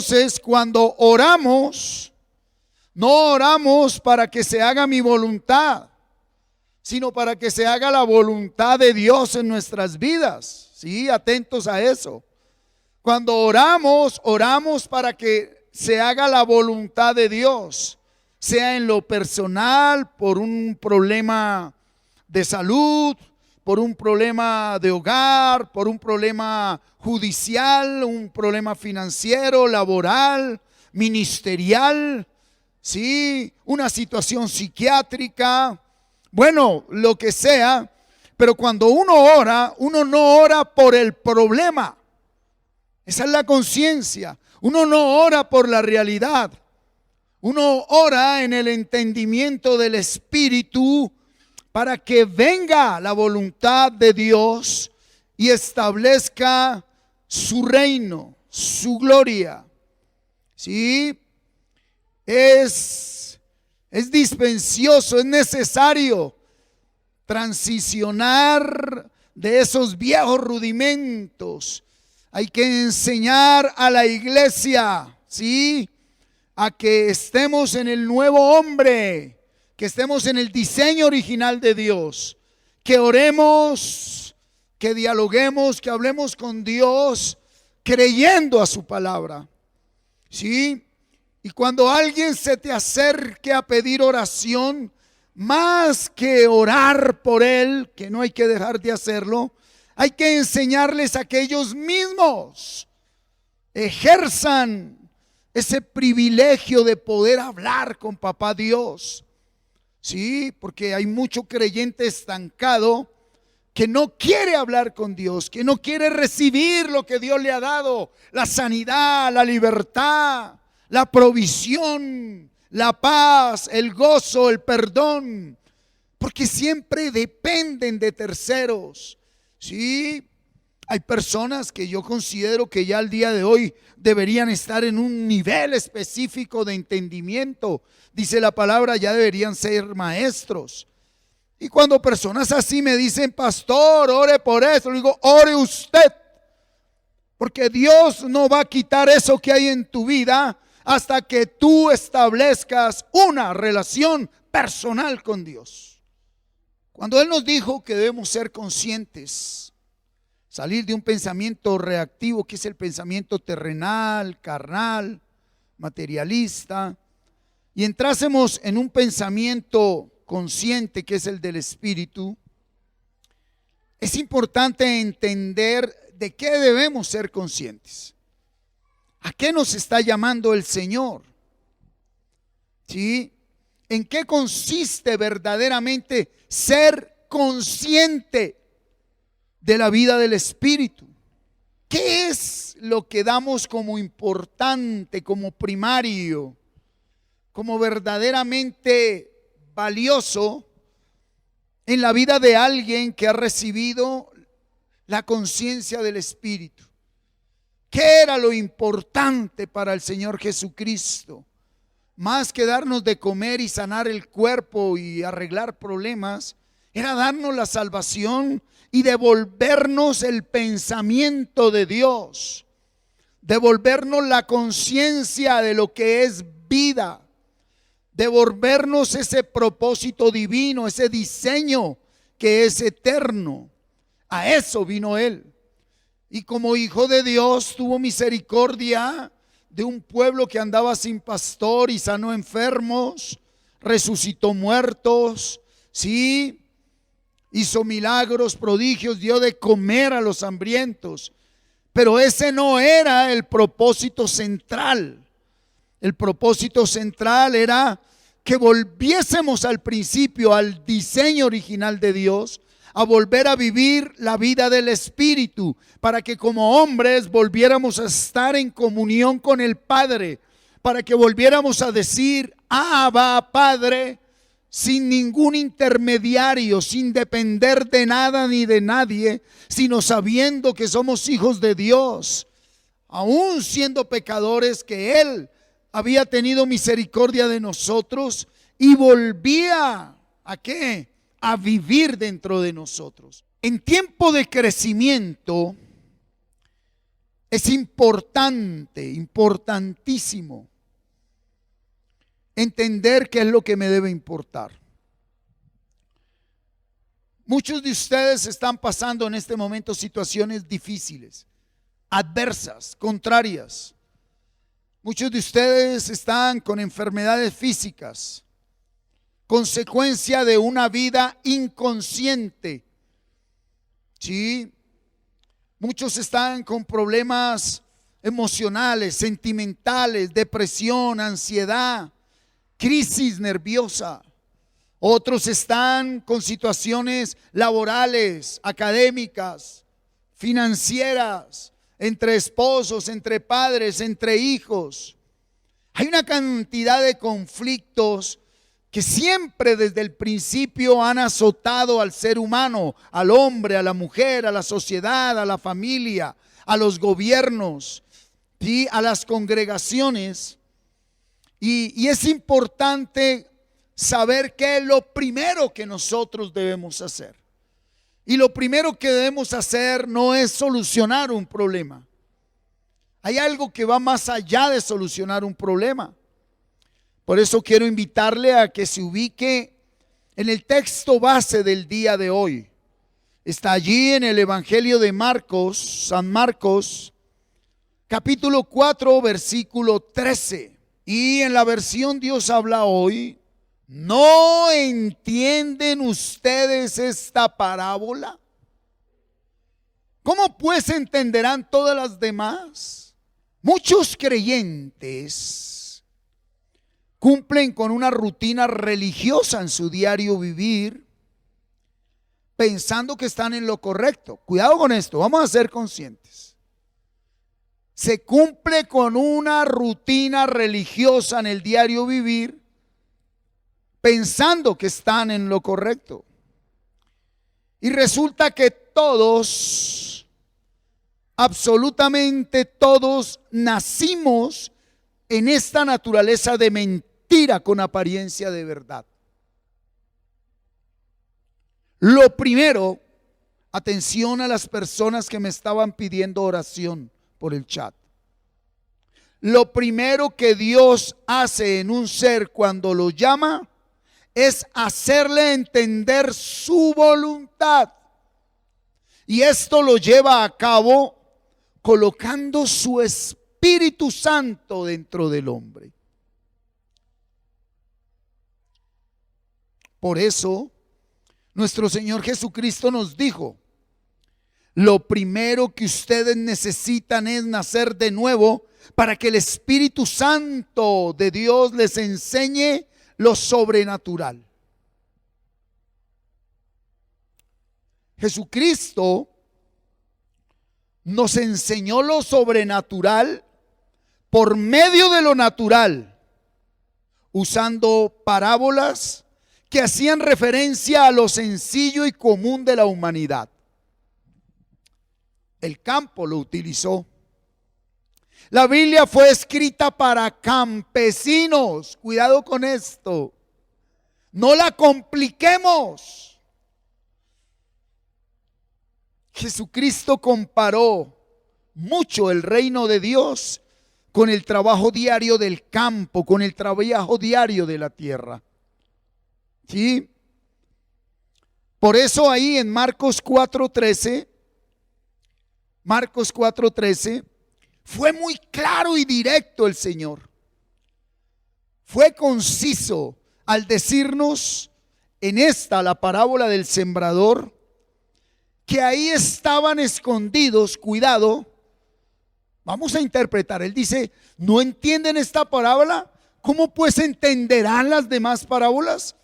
Entonces, cuando oramos, no oramos para que se haga mi voluntad, sino para que se haga la voluntad de Dios en nuestras vidas. Sí, atentos a eso. Cuando oramos, oramos para que se haga la voluntad de Dios, sea en lo personal, por un problema de salud, por un problema de hogar, por un problema judicial, un problema financiero, laboral, ministerial, sí, una situación psiquiátrica, bueno, lo que sea. Pero cuando uno ora, uno no ora por el problema. Esa es la conciencia. Uno no ora por la realidad. Uno ora en el entendimiento del Espíritu para que venga la voluntad de Dios y establezca su reino, su gloria. ¿Sí? Es dispensioso, es necesario transicionar de esos viejos rudimentos. Hay que enseñar a la iglesia, ¿sí?, a que estemos en el nuevo hombre, que estemos en el diseño original de Dios, que oremos, que dialoguemos, que hablemos con Dios creyendo a su palabra, ¿sí? Y cuando alguien se te acerque a pedir oración, más que orar por él, que no hay que dejar de hacerlo, hay que enseñarles a que ellos mismos ejerzan ese privilegio de poder hablar con papá Dios. Sí, porque hay mucho creyente estancado que no quiere hablar con Dios, que no quiere recibir lo que Dios le ha dado, la sanidad, la libertad, la provisión, la paz, el gozo, el perdón, porque siempre dependen de terceros. Sí, hay personas que yo considero que ya al día de hoy deberían estar en un nivel específico de entendimiento. Dice la palabra, ya deberían ser maestros. Y cuando personas así me dicen, pastor, ore por eso, le digo, ore usted, porque Dios no va a quitar eso que hay en tu vida hasta que tú establezcas una relación personal con Dios. Cuando Él nos dijo que debemos ser conscientes, salir de un pensamiento reactivo, que es el pensamiento terrenal, carnal, materialista, y entrásemos en un pensamiento consciente, que es el del Espíritu, es importante entender de qué debemos ser conscientes. ¿A qué nos está llamando el Señor? ¿Sí? ¿En qué consiste verdaderamente ser consciente de la vida del Espíritu? ¿Qué es lo que damos como importante, como primario, como verdaderamente valioso en la vida de alguien que ha recibido la conciencia del Espíritu? ¿Qué era lo importante para el Señor Jesucristo? Más que darnos de comer y sanar el cuerpo y arreglar problemas, era darnos la salvación y devolvernos el pensamiento de Dios, devolvernos la conciencia de lo que es vida, devolvernos ese propósito divino, ese diseño que es eterno. A eso vino Él. Y como hijo de Dios tuvo misericordia de un pueblo que andaba sin pastor y sanó enfermos, resucitó muertos, sí, hizo milagros, prodigios, dio de comer a los hambrientos. Pero ese no era el propósito central. El propósito central era que volviésemos al principio, al diseño original de Dios, a volver a vivir la vida del Espíritu, para que como hombres volviéramos a estar en comunión con el Padre, para que volviéramos a decir, Abba, Padre, sin ningún intermediario, sin depender de nada ni de nadie, sino sabiendo que somos hijos de Dios, aún siendo pecadores, que Él había tenido misericordia de nosotros y volvía ¿a qué? A vivir dentro de nosotros. En tiempo de crecimiento Es importante, importantísimo entender qué es lo que me debe importar. Muchos de ustedes están pasando en este momento situaciones difíciles, adversas, contrarias. Muchos de ustedes están con enfermedades físicas, consecuencia de una vida inconsciente. Sí, muchos están con problemas emocionales, sentimentales, depresión, ansiedad, crisis nerviosa. Otros están con situaciones laborales, académicas, financieras, entre esposos, entre padres, entre hijos. Hay una cantidad de conflictos que siempre desde el principio han azotado al ser humano, al hombre, a la mujer, a la sociedad, a la familia, a los gobiernos, ¿sí?, a las congregaciones. Y es importante saber qué es lo primero que nosotros debemos hacer. Y lo primero que debemos hacer no es solucionar un problema. Hay algo que va más allá de solucionar un problema. Por eso quiero invitarle a que se ubique en el texto base del día de hoy. Está allí en el Evangelio de Marcos, San Marcos, capítulo 4, versículo 13. Y en la versión Dios habla hoy, ¿no entienden ustedes esta parábola? ¿Cómo pues entenderán todas las demás? Muchos creyentes cumplen con una rutina religiosa en su diario vivir, pensando que están en lo correcto. Cuidado con esto, vamos a ser conscientes. Se cumple con una rutina religiosa en el diario vivir, pensando que están en lo correcto. Y resulta que todos, absolutamente todos, nacimos en esta naturaleza de mentira con apariencia de verdad. Lo primero, atención a las personas que me estaban pidiendo oración por el chat. Lo primero que Dios hace en un ser cuando lo llama es hacerle entender su voluntad. Y esto lo lleva a cabo colocando su Espíritu Santo dentro del hombre. Por eso, nuestro Señor Jesucristo nos dijo: lo primero que ustedes necesitan es nacer de nuevo para que el Espíritu Santo de Dios les enseñe lo sobrenatural. Jesucristo nos enseñó lo sobrenatural por medio de lo natural, usando parábolas que hacían referencia a lo sencillo y común de la humanidad. El campo lo utilizó. La Biblia fue escrita para campesinos. Cuidado con esto. No la compliquemos. Jesucristo comparó mucho el reino de Dios con el trabajo diario del campo, con el trabajo diario de la tierra. ¿Sí? Por eso ahí en Marcos 4:13, fue muy claro y directo el Señor. Fue conciso al decirnos en esta, la parábola del sembrador, que ahí estaban escondidos, cuidado, vamos a interpretar. Él dice: ¿no entienden esta parábola? ¿Cómo pues entenderán las demás parábolas?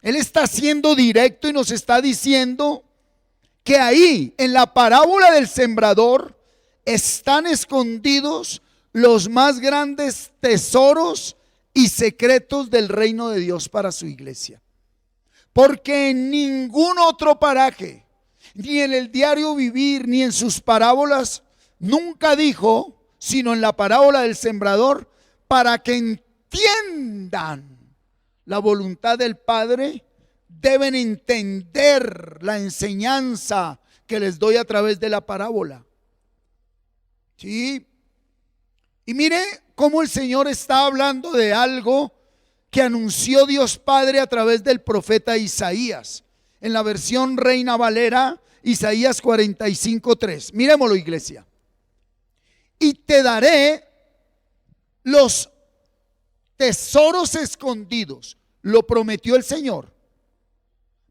Él está siendo directo y nos está diciendo que ahí, en la parábola del sembrador, están escondidos los más grandes tesoros y secretos del reino de Dios para su iglesia. Porque en ningún otro paraje, ni en el diario vivir, ni en sus parábolas, nunca dijo, sino en la parábola del sembrador, para que entiendan la voluntad del Padre, deben entender la enseñanza que les doy a través de la parábola. Sí. Y mire cómo el Señor está hablando de algo que anunció Dios Padre a través del profeta Isaías. En la versión Reina Valera, Isaías 45:3. Miremoslo, iglesia. Y te daré los tesoros escondidos. Lo prometió el Señor.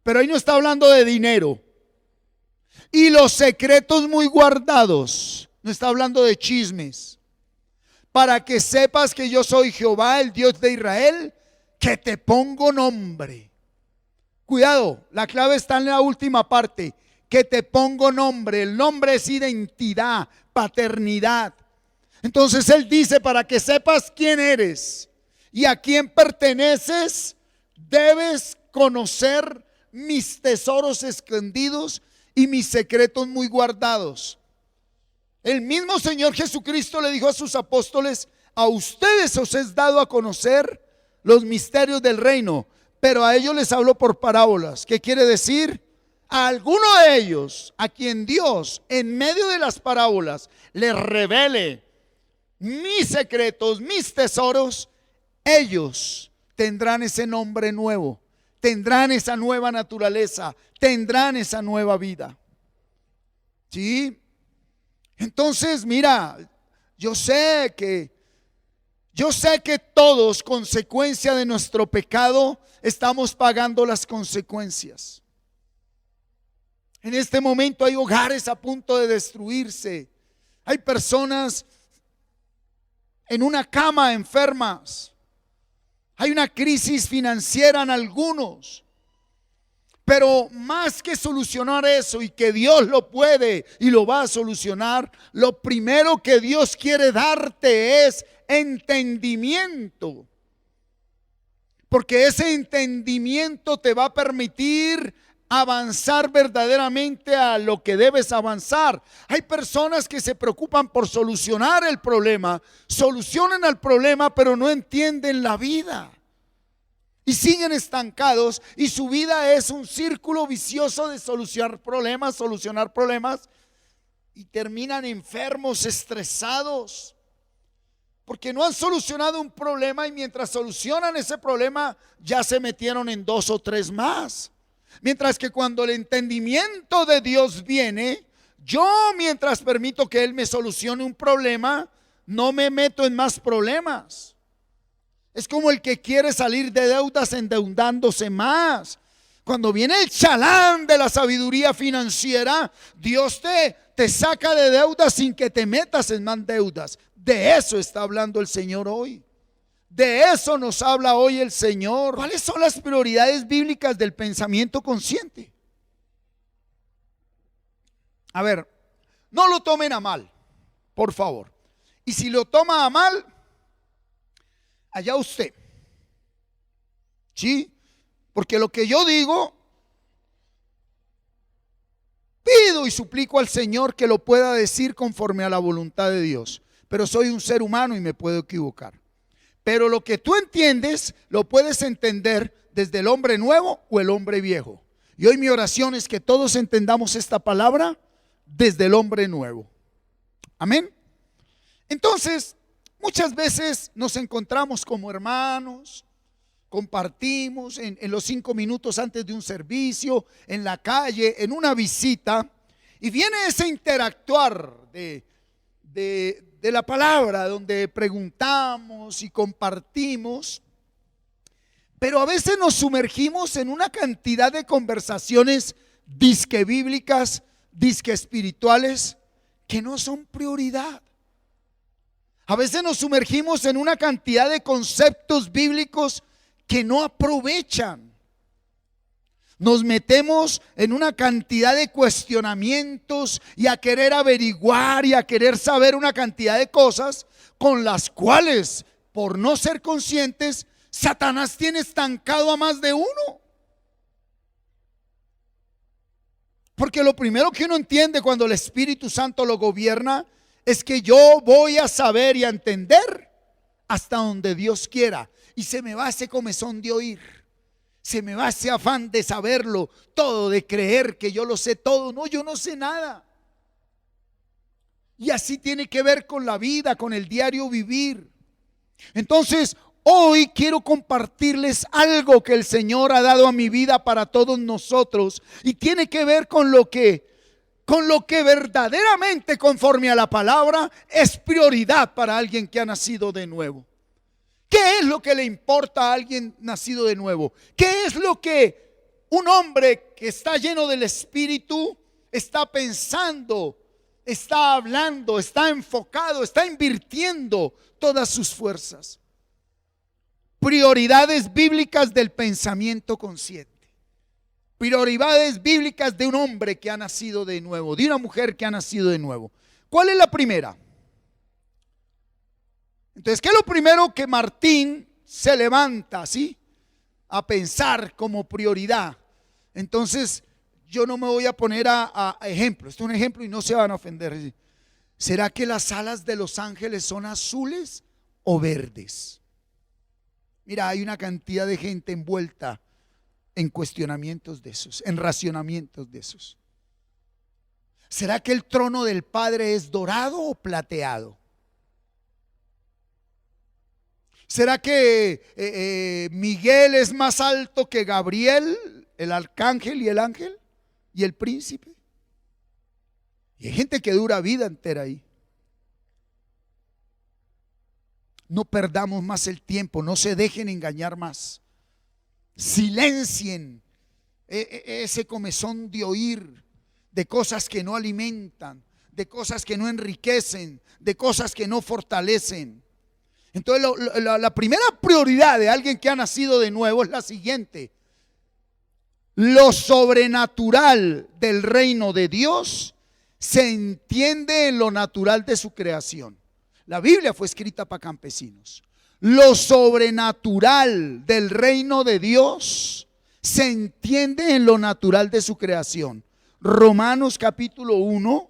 Pero ahí no está hablando de dinero. Y los secretos muy guardados. No está hablando de chismes. Para que sepas que yo soy Jehová, el Dios de Israel, que te pongo nombre. Cuidado, la clave está en la última parte. Que te pongo nombre. El nombre es identidad, paternidad. Entonces Él dice, para que sepas quién eres y a quién perteneces, debes conocer mis tesoros escondidos y mis secretos muy guardados. El mismo Señor Jesucristo le dijo a sus apóstoles: a ustedes os es dado a conocer los misterios del reino, pero a ellos les habló por parábolas. ¿Qué quiere decir? A alguno de ellos, a quien Dios en medio de las parábolas les revele mis secretos, mis tesoros, ellos tendrán ese nombre nuevo, tendrán esa nueva naturaleza, tendrán esa nueva vida. ¿Sí? Entonces, mira, yo sé que todos, consecuencia de nuestro pecado, estamos pagando las consecuencias. En este momento hay hogares a punto de destruirse. Hay personas en una cama enfermas. Hay una crisis financiera en algunos. Pero más que solucionar eso, y que Dios lo puede y lo va a solucionar, lo primero que Dios quiere darte es entendimiento. Porque ese entendimiento te va a permitir avanzar verdaderamente a lo que debes avanzar. Hay personas que se preocupan por solucionar el problema, solucionan el problema, pero no entienden la vida. Y siguen estancados, y su vida es un círculo vicioso de solucionar problemas, y terminan enfermos, estresados, porque no han solucionado un problema, y mientras solucionan ese problema ya se metieron en 2 o 3 más. Mientras que cuando el entendimiento de Dios viene, yo, mientras permito que Él me solucione un problema, no me meto en más problemas. Es como el que quiere salir de deudas endeudándose más. Cuando viene el chalán de la sabiduría financiera, Dios te saca de deudas sin que te metas en más deudas. De eso está hablando el Señor hoy. De eso nos habla hoy el Señor. ¿Cuáles son las prioridades bíblicas del pensamiento consciente? A ver, no lo tomen a mal, por favor. Y si lo toma a mal, allá usted. ¿Sí? Porque lo que yo digo, pido y suplico al Señor que lo pueda decir conforme a la voluntad de Dios. Pero soy un ser humano y me puedo equivocar. Pero lo que tú entiendes, lo puedes entender desde el hombre nuevo o el hombre viejo. Y hoy mi oración es que todos entendamos esta palabra desde el hombre nuevo. Amén. Entonces, muchas veces nos encontramos como hermanos, compartimos en los 5 minutos antes de un servicio, en la calle, en una visita, y viene ese interactuar de la palabra, donde preguntamos y compartimos, pero a veces nos sumergimos en una cantidad de conversaciones disque bíblicas, disque espirituales, que no son prioridad. A veces nos sumergimos en una cantidad de conceptos bíblicos que no aprovechan. Nos metemos en una cantidad de cuestionamientos y a querer averiguar y a querer saber una cantidad de cosas con las cuales, por no ser conscientes, Satanás tiene estancado a más de uno. Porque lo primero que uno entiende cuando el Espíritu Santo lo gobierna es que yo voy a saber y a entender hasta donde Dios quiera, y se me va ese comezón de oír. Se me va ese afán de saberlo todo, de creer que yo lo sé todo. No, yo no sé nada. Y así tiene que ver con la vida, con el diario vivir. Entonces, hoy quiero compartirles algo que el Señor ha dado a mi vida para todos nosotros. Y tiene que ver con lo que verdaderamente, conforme a la palabra, es prioridad para alguien que ha nacido de nuevo. ¿Qué es lo que le importa a alguien nacido de nuevo? ¿Qué es lo que un hombre que está lleno del Espíritu está pensando, está hablando, está enfocado, está invirtiendo todas sus fuerzas? Prioridades bíblicas del pensamiento consciente. Prioridades bíblicas de un hombre que ha nacido de nuevo, de una mujer que ha nacido de nuevo. ¿Cuál es la primera? Entonces, ¿qué es lo primero que Martín se levanta así a pensar como prioridad? Entonces, yo no me voy a poner a ejemplo. Esto es un ejemplo y no se van a ofender. ¿Será que las alas de los ángeles son azules o verdes? Mira, hay una cantidad de gente envuelta en cuestionamientos de esos, en racionamientos de esos. ¿Será que el trono del Padre es dorado o plateado? ¿Será que Miguel es más alto que Gabriel, el arcángel y el ángel y el príncipe? Y hay gente que dura vida entera ahí. No perdamos más el tiempo, no se dejen engañar más. Silencien ese comezón de oír de cosas que no alimentan, de cosas que no enriquecen, de cosas que no fortalecen. Entonces la primera prioridad de alguien que ha nacido de nuevo es la siguiente: lo sobrenatural del reino de Dios se entiende en lo natural de su creación. La Biblia fue escrita para campesinos. Lo sobrenatural del reino de Dios se entiende en lo natural de su creación. Romanos capítulo 1,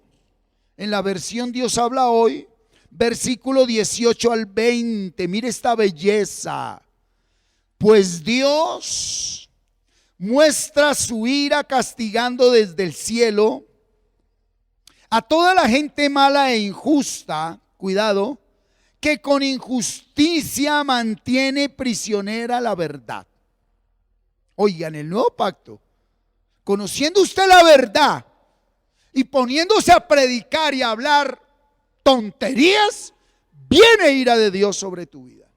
en la versión Dios habla hoy, versículo 18 al 20. Mire esta belleza. Pues Dios muestra su ira castigando desde el cielo a toda la gente mala e injusta, cuidado, que con injusticia mantiene prisionera la verdad. Oigan, el nuevo pacto, conociendo usted la verdad y poniéndose a predicar y a hablar tonterías, viene ira de Dios sobre tu vida.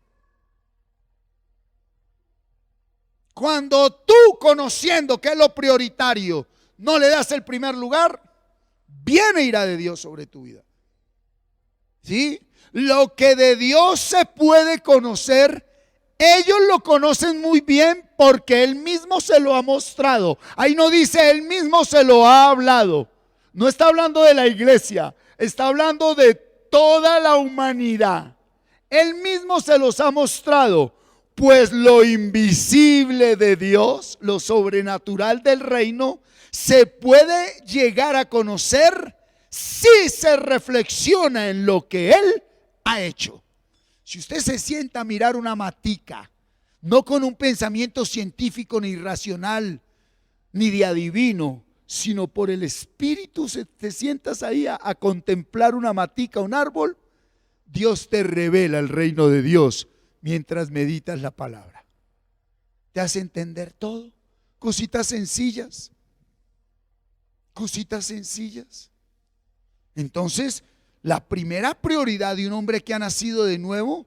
Cuando tú, conociendo que es lo prioritario, no le das el primer lugar, viene ira de Dios sobre tu vida. ¿Sí? Lo que de Dios se puede conocer, ellos lo conocen muy bien porque Él mismo se lo ha mostrado. Ahí no dice Él mismo se lo ha hablado. No está hablando de la iglesia, está hablando de toda la humanidad. Él mismo se los ha mostrado. Pues lo invisible de Dios, lo sobrenatural del reino, se puede llegar a conocer si se reflexiona en lo que Él ha hecho. Si usted se sienta a mirar una matica, no con un pensamiento científico ni racional, ni de adivino, sino por el Espíritu, te sientas ahí a contemplar una matica, un árbol, Dios te revela el reino de Dios mientras meditas la palabra. Te hace entender todo. Cositas sencillas. Cositas sencillas. Entonces, la primera prioridad de un hombre que ha nacido de nuevo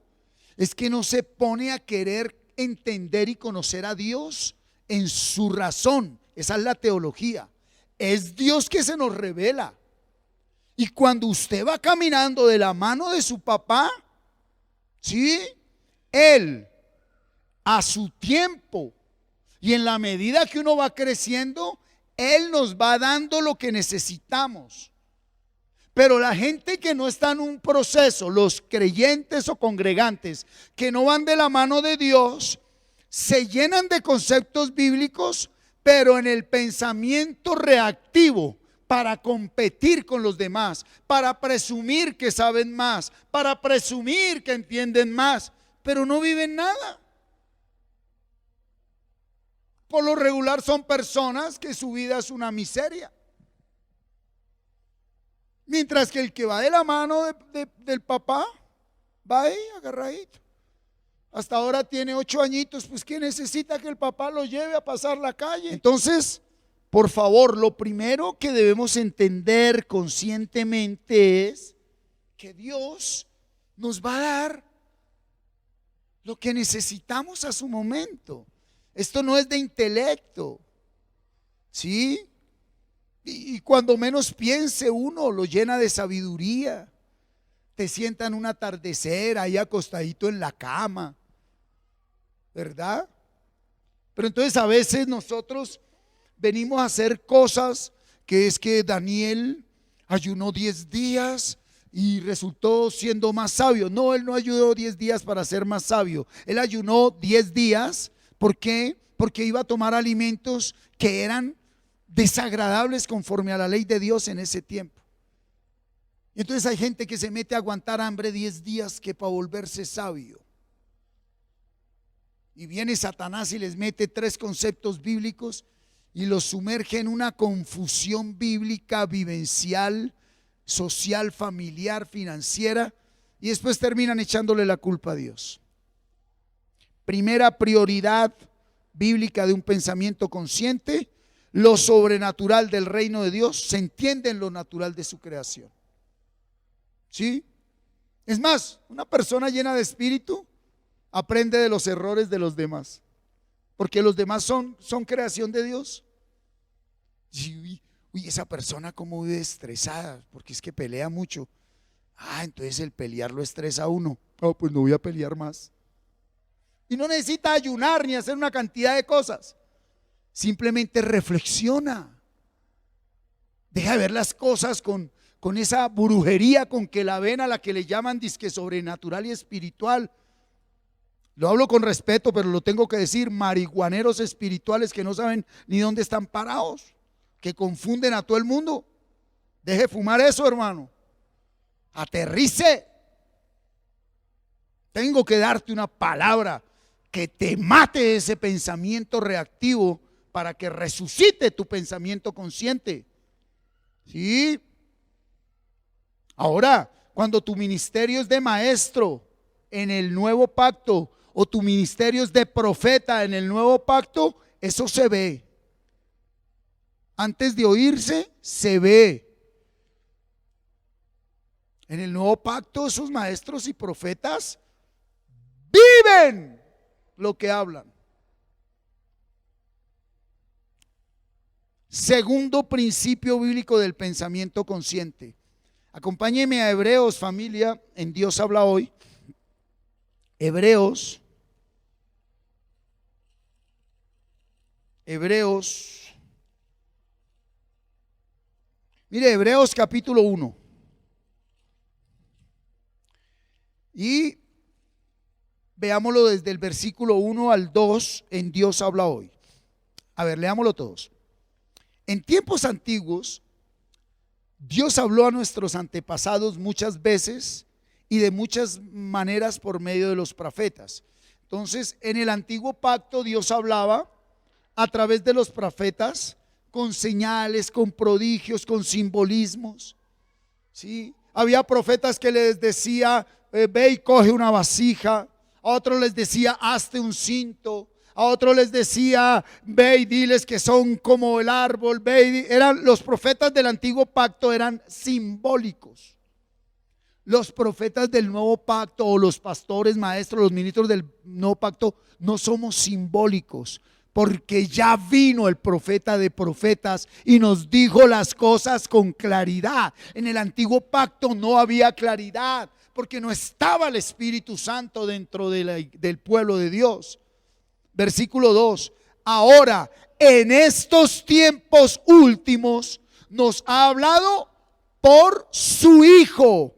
es que no se pone a querer entender y conocer a Dios en su razón. Esa es la teología. Es Dios que se nos revela. Y cuando usted va caminando de la mano de su papá, ¿sí? Él, a su tiempo y en la medida que uno va creciendo, Él nos va dando lo que necesitamos. Pero la gente que no está en un proceso, los creyentes o congregantes que no van de la mano de Dios, se llenan de conceptos bíblicos, pero en el pensamiento reactivo, para competir con los demás, para presumir que saben más, para presumir que entienden más, pero no viven nada. Por lo regular son personas que su vida es una miseria. Mientras que el que va de la mano del papá, va ahí agarradito. Hasta ahora tiene 8 añitos, pues ¿qué necesita que el papá lo lleve a pasar la calle? Entonces, por favor, lo primero que debemos entender conscientemente es que Dios nos va a dar lo que necesitamos a su momento. Esto no es de intelecto, ¿sí? Y cuando menos piense uno, lo llena de sabiduría. Te sienta en un atardecer ahí acostadito en la cama, ¿verdad? Pero entonces a veces nosotros venimos a hacer cosas que es que Daniel ayunó 10 días y resultó siendo más sabio. No, él no ayunó 10 días para ser más sabio. Él ayunó 10 días. ¿Por qué? Porque iba a tomar alimentos que eran desagradables conforme a la ley de Dios en ese tiempo. Y entonces hay gente que se mete a aguantar hambre 10 días que para volverse sabio. Y viene Satanás y les mete 3 conceptos bíblicos y los sumerge en una confusión bíblica, vivencial, social, familiar, financiera, y después terminan echándole la culpa a Dios. Primera prioridad bíblica de un pensamiento consciente: lo sobrenatural del reino de Dios se entiende en lo natural de su creación. ¿Sí? Es más, una persona llena de espíritu aprende de los errores de los demás, porque los demás son creación de Dios. Y, uy, esa persona como vive estresada, porque es que pelea mucho. Entonces el pelear lo estresa a uno. Pues no voy a pelear más. Y no necesita ayunar ni hacer una cantidad de cosas. Simplemente reflexiona. Deja de ver las cosas con esa brujería con que la ven, a la que le llaman disque sobrenatural y espiritual. Lo hablo con respeto, pero lo tengo que decir: marihuaneros espirituales que no saben ni dónde están parados, que confunden a todo el mundo. Deje fumar eso, hermano. Aterrice. Tengo que darte una palabra que te mate ese pensamiento reactivo para que resucite tu pensamiento consciente. ¿Sí? Ahora, cuando tu ministerio es de maestro en el nuevo pacto, o tu ministerio es de profeta en el nuevo pacto, eso se ve. Antes de oírse, se ve. En el nuevo pacto, esos maestros y profetas viven lo que hablan. Segundo principio bíblico del pensamiento consciente. Acompáñenme a Hebreos, familia, en Dios habla hoy. Hebreos. Mire, Hebreos capítulo 1. Y veámoslo desde el versículo 1 al 2 en Dios habla hoy. A ver, leámoslo todos. En tiempos antiguos, Dios habló a nuestros antepasados muchas veces y de muchas maneras por medio de los profetas. Entonces, en el antiguo pacto Dios hablaba a través de los profetas, con señales, con prodigios, con simbolismos. ¿Sí? Había profetas que les decía: ve y coge una vasija. A otros les decía: hazte un cinto. A otros les decía: ve y diles que son como el árbol. Los profetas del antiguo pacto eran simbólicos. Los profetas del nuevo pacto, o los pastores, maestros, los ministros del nuevo pacto, no somos simbólicos, porque ya vino el profeta de profetas y nos dijo las cosas con claridad. En el antiguo pacto no había claridad, porque no estaba el Espíritu Santo dentro del pueblo de Dios. Versículo 2: ahora, en estos tiempos últimos, nos ha hablado por su Hijo,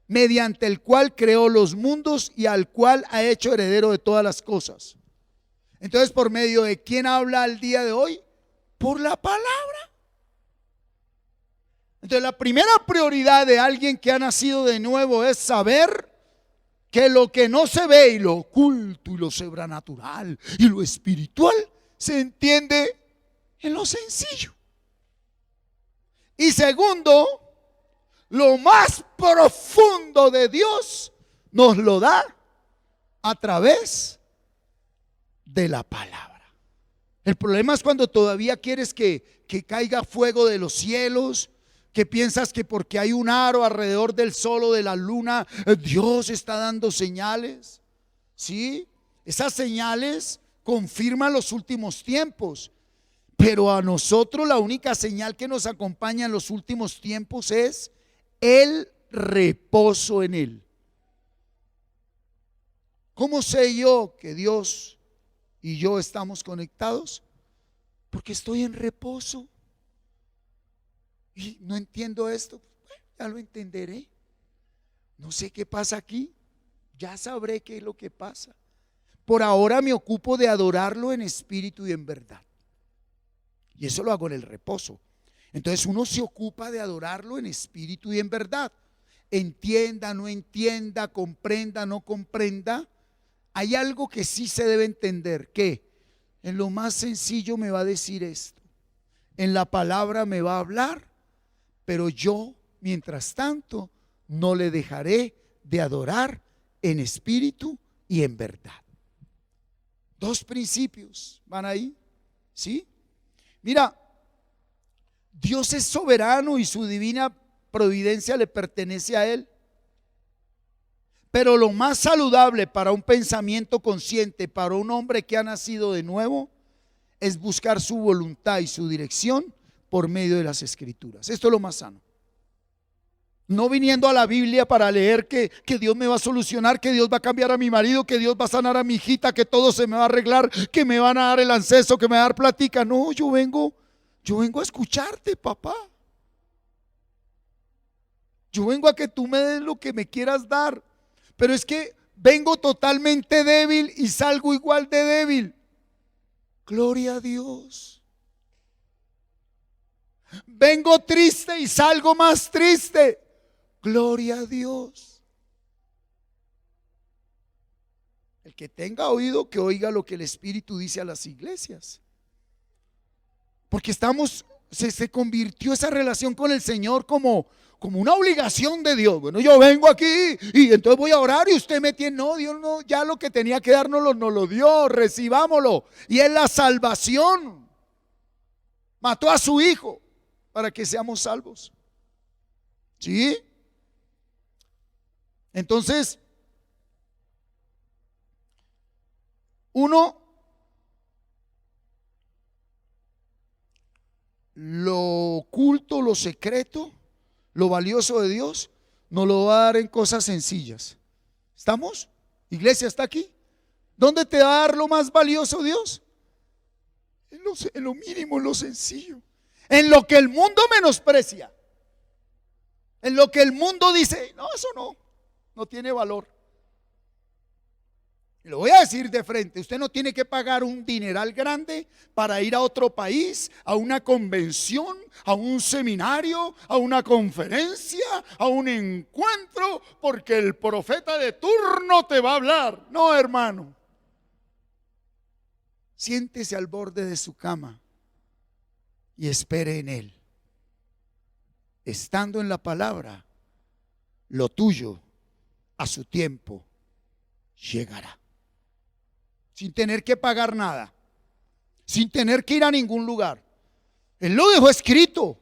mediante el cual creó los mundos y al cual ha hecho heredero de todas las cosas. Entonces, ¿por medio de quién habla al día de hoy? Por la palabra. Entonces, la primera prioridad de alguien que ha nacido de nuevo es saber que lo que no se ve, y lo oculto y lo sobrenatural y lo espiritual, se entiende en lo sencillo. Y segundo, lo más profundo de Dios nos lo da a través de la palabra. El problema es cuando todavía quieres que caiga fuego de los cielos, que piensas que porque hay un aro alrededor del sol o de la luna, Dios está dando señales. ¿Sí? Esas señales confirman los últimos tiempos. Pero a nosotros la única señal que nos acompaña en los últimos tiempos es el reposo en Él. ¿Cómo sé yo que Dios y yo estamos conectados? Porque estoy en reposo. Y no entiendo esto, bueno, ya lo entenderé. No sé qué pasa aquí, ya sabré qué es lo que pasa. Por ahora me ocupo de adorarlo en espíritu y en verdad. Y eso lo hago en el reposo. Entonces uno se ocupa de adorarlo en espíritu y en verdad. Entienda, no entienda, comprenda, no comprenda. Hay algo que sí se debe entender, que en lo más sencillo me va a decir esto, en la palabra me va a hablar, pero yo, mientras tanto, no le dejaré de adorar en espíritu y en verdad. Dos principios van ahí, ¿sí? Mira, Dios es soberano y su divina providencia le pertenece a Él. Pero lo más saludable para un pensamiento consciente, para un hombre que ha nacido de nuevo, es buscar su voluntad y su dirección por medio de las Escrituras. Esto es lo más sano. No viniendo a la Biblia para leer que Dios me va a solucionar, que Dios va a cambiar a mi marido, que Dios va a sanar a mi hijita, que todo se me va a arreglar, que me van a dar el anceso, que me va a dar platica. No, yo vengo a escucharte, papá. Yo vengo a que tú me des lo que me quieras dar. Pero es que vengo totalmente débil y salgo igual de débil. Gloria a Dios. Vengo triste y salgo más triste. Gloria a Dios. El que tenga oído, que oiga lo que el Espíritu dice a las iglesias. Porque se convirtió esa relación con el Señor como una obligación de Dios. Bueno, yo vengo aquí y entonces voy a orar y usted me tiene. No, Dios no, ya lo que tenía que darnos nos lo dio, recibámoslo. Y es la salvación. Mató a su hijo para que seamos salvos. ¿Sí? Entonces, uno, lo oculto, lo secreto, lo valioso de Dios, nos lo va a dar en cosas sencillas. ¿Estamos? Iglesia, ¿está aquí? ¿Dónde te va a dar lo más valioso Dios? En lo mínimo, en lo sencillo. En lo que el mundo menosprecia. En lo que el mundo dice, no, eso no tiene valor. Y lo voy a decir de frente, usted no tiene que pagar un dineral grande para ir a otro país, a una convención, a un seminario, a una conferencia, a un encuentro, porque el profeta de turno te va a hablar. No, hermano. Siéntese al borde de su cama y espere en Él. Estando en la palabra, lo tuyo a su tiempo llegará. Sin tener que pagar nada, sin tener que ir a ningún lugar. Él lo dejó escrito.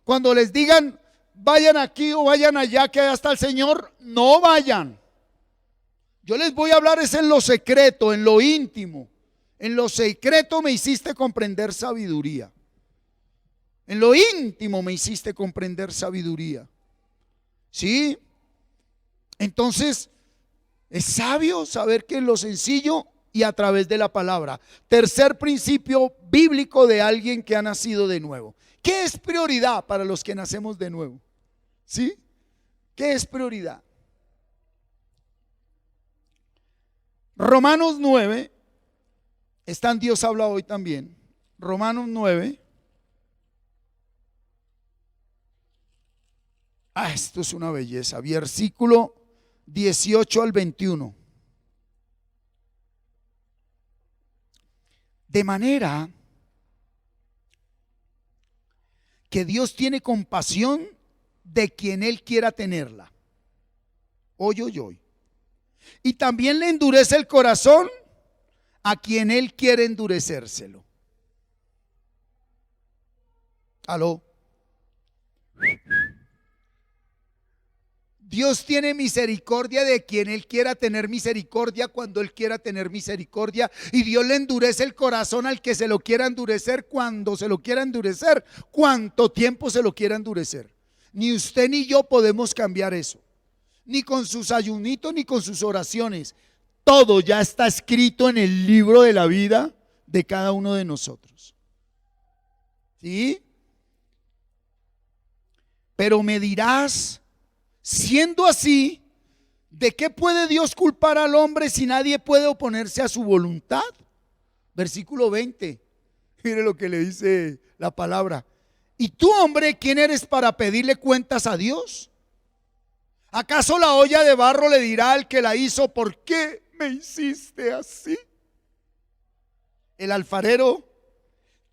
Cuando les digan vayan aquí o vayan allá, que allá está el Señor, no vayan. Yo les voy a hablar es en lo secreto, en lo íntimo. En lo secreto me hiciste comprender sabiduría. En lo íntimo me hiciste comprender sabiduría. ¿Sí? Entonces, es sabio saber que en lo sencillo y a través de la palabra. Tercer principio bíblico de alguien que ha nacido de nuevo. ¿Qué es prioridad para los que nacemos de nuevo? ¿Sí? ¿Qué es prioridad? Romanos 9, está en Dios habla hoy también. Romanos 9. Esto es una belleza. Versículo 18 al 21. De manera que Dios tiene compasión de quien Él quiera tenerla. Oy, oy, oy. Y también le endurece el corazón a quien Él quiere endurecérselo. Aló. Dios tiene misericordia de quien Él quiera tener misericordia cuando Él quiera tener misericordia. Y Dios le endurece el corazón al que se lo quiera endurecer cuando se lo quiera endurecer, cuánto tiempo se lo quiera endurecer. Ni usted ni yo podemos cambiar eso. Ni con sus ayunitos ni con sus oraciones. Todo ya está escrito en el libro de la vida de cada uno de nosotros. ¿Sí? Pero me dirás, siendo así, ¿de qué puede Dios culpar al hombre si nadie puede oponerse a su voluntad? Versículo 20. Mire lo que le dice la palabra. ¿Y tú, hombre, quién eres para pedirle cuentas a Dios? ¿Acaso la olla de barro le dirá al que la hizo, ¿por qué me hiciste así? El alfarero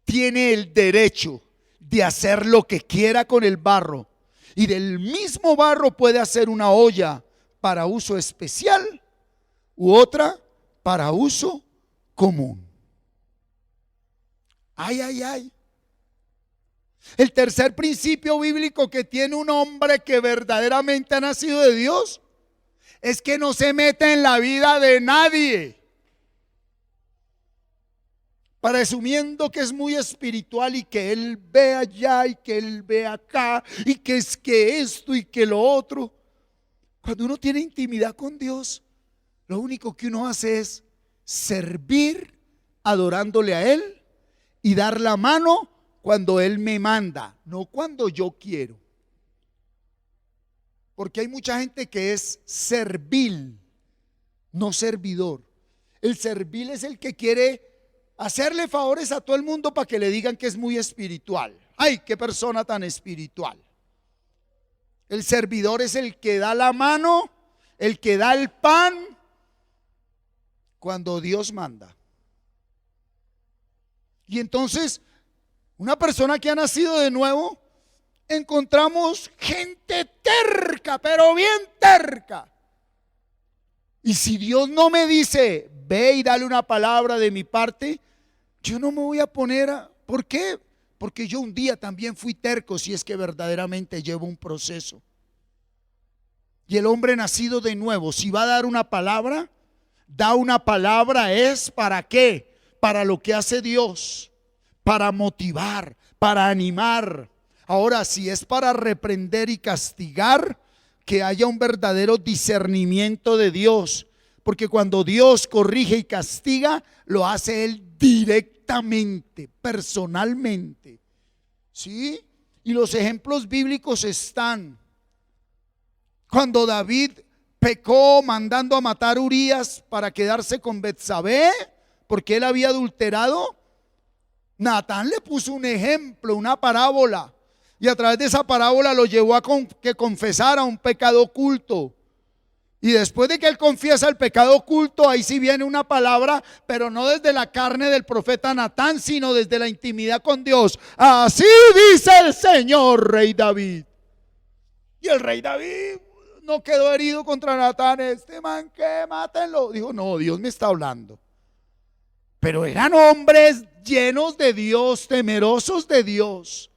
tiene el derecho de hacer lo que quiera con el barro, y del mismo barro puede hacer una olla para uso especial u otra para uso común. Ay, ay, ay. El tercer principio bíblico que tiene un hombre que verdaderamente ha nacido de Dios es que no se mete en la vida de nadie, presumiendo que es muy espiritual y que él ve allá y que él ve acá y que es que esto y que lo otro. Cuando uno tiene intimidad con Dios, lo único que uno hace es servir adorándole a Él y dar la mano cuando Él me manda, no cuando yo quiero. Porque hay mucha gente que es servil, no servidor. El servil es el que quiere hacerle favores a todo el mundo para que le digan que es muy espiritual. Ay, qué persona tan espiritual. El servidor es el que da la mano, el que da el pan cuando Dios manda. Y entonces, una persona que ha nacido de nuevo, encontramos gente terca, pero bien terca. Y si Dios no me dice, ve y dale una palabra de mi parte, yo no me voy a poner a... ¿Por qué? Porque yo un día también fui terco, si es que verdaderamente llevo un proceso. Y el hombre nacido de nuevo, si va a dar una palabra, da una palabra, ¿es para qué? Para lo que hace Dios, para motivar, para animar. Ahora, si es para reprender y castigar, que haya un verdadero discernimiento de Dios, porque cuando Dios corrige y castiga, lo hace Él directamente, personalmente. ¿Sí? Y los ejemplos bíblicos están. Cuando David pecó mandando a matar a Urías para quedarse con Betsabé, porque él había adulterado, Natán le puso un ejemplo, una parábola, y a través de esa parábola lo llevó a que confesara un pecado oculto. Y después de que él confiesa el pecado oculto, ahí sí viene una palabra, pero no desde la carne del profeta Natán, sino desde la intimidad con Dios. Así dice el Señor, rey David. Y el rey David no quedó herido contra Natán. Este man, que mátenlo. Dijo, no, Dios me está hablando. Pero eran hombres llenos de Dios, temerosos de Dios.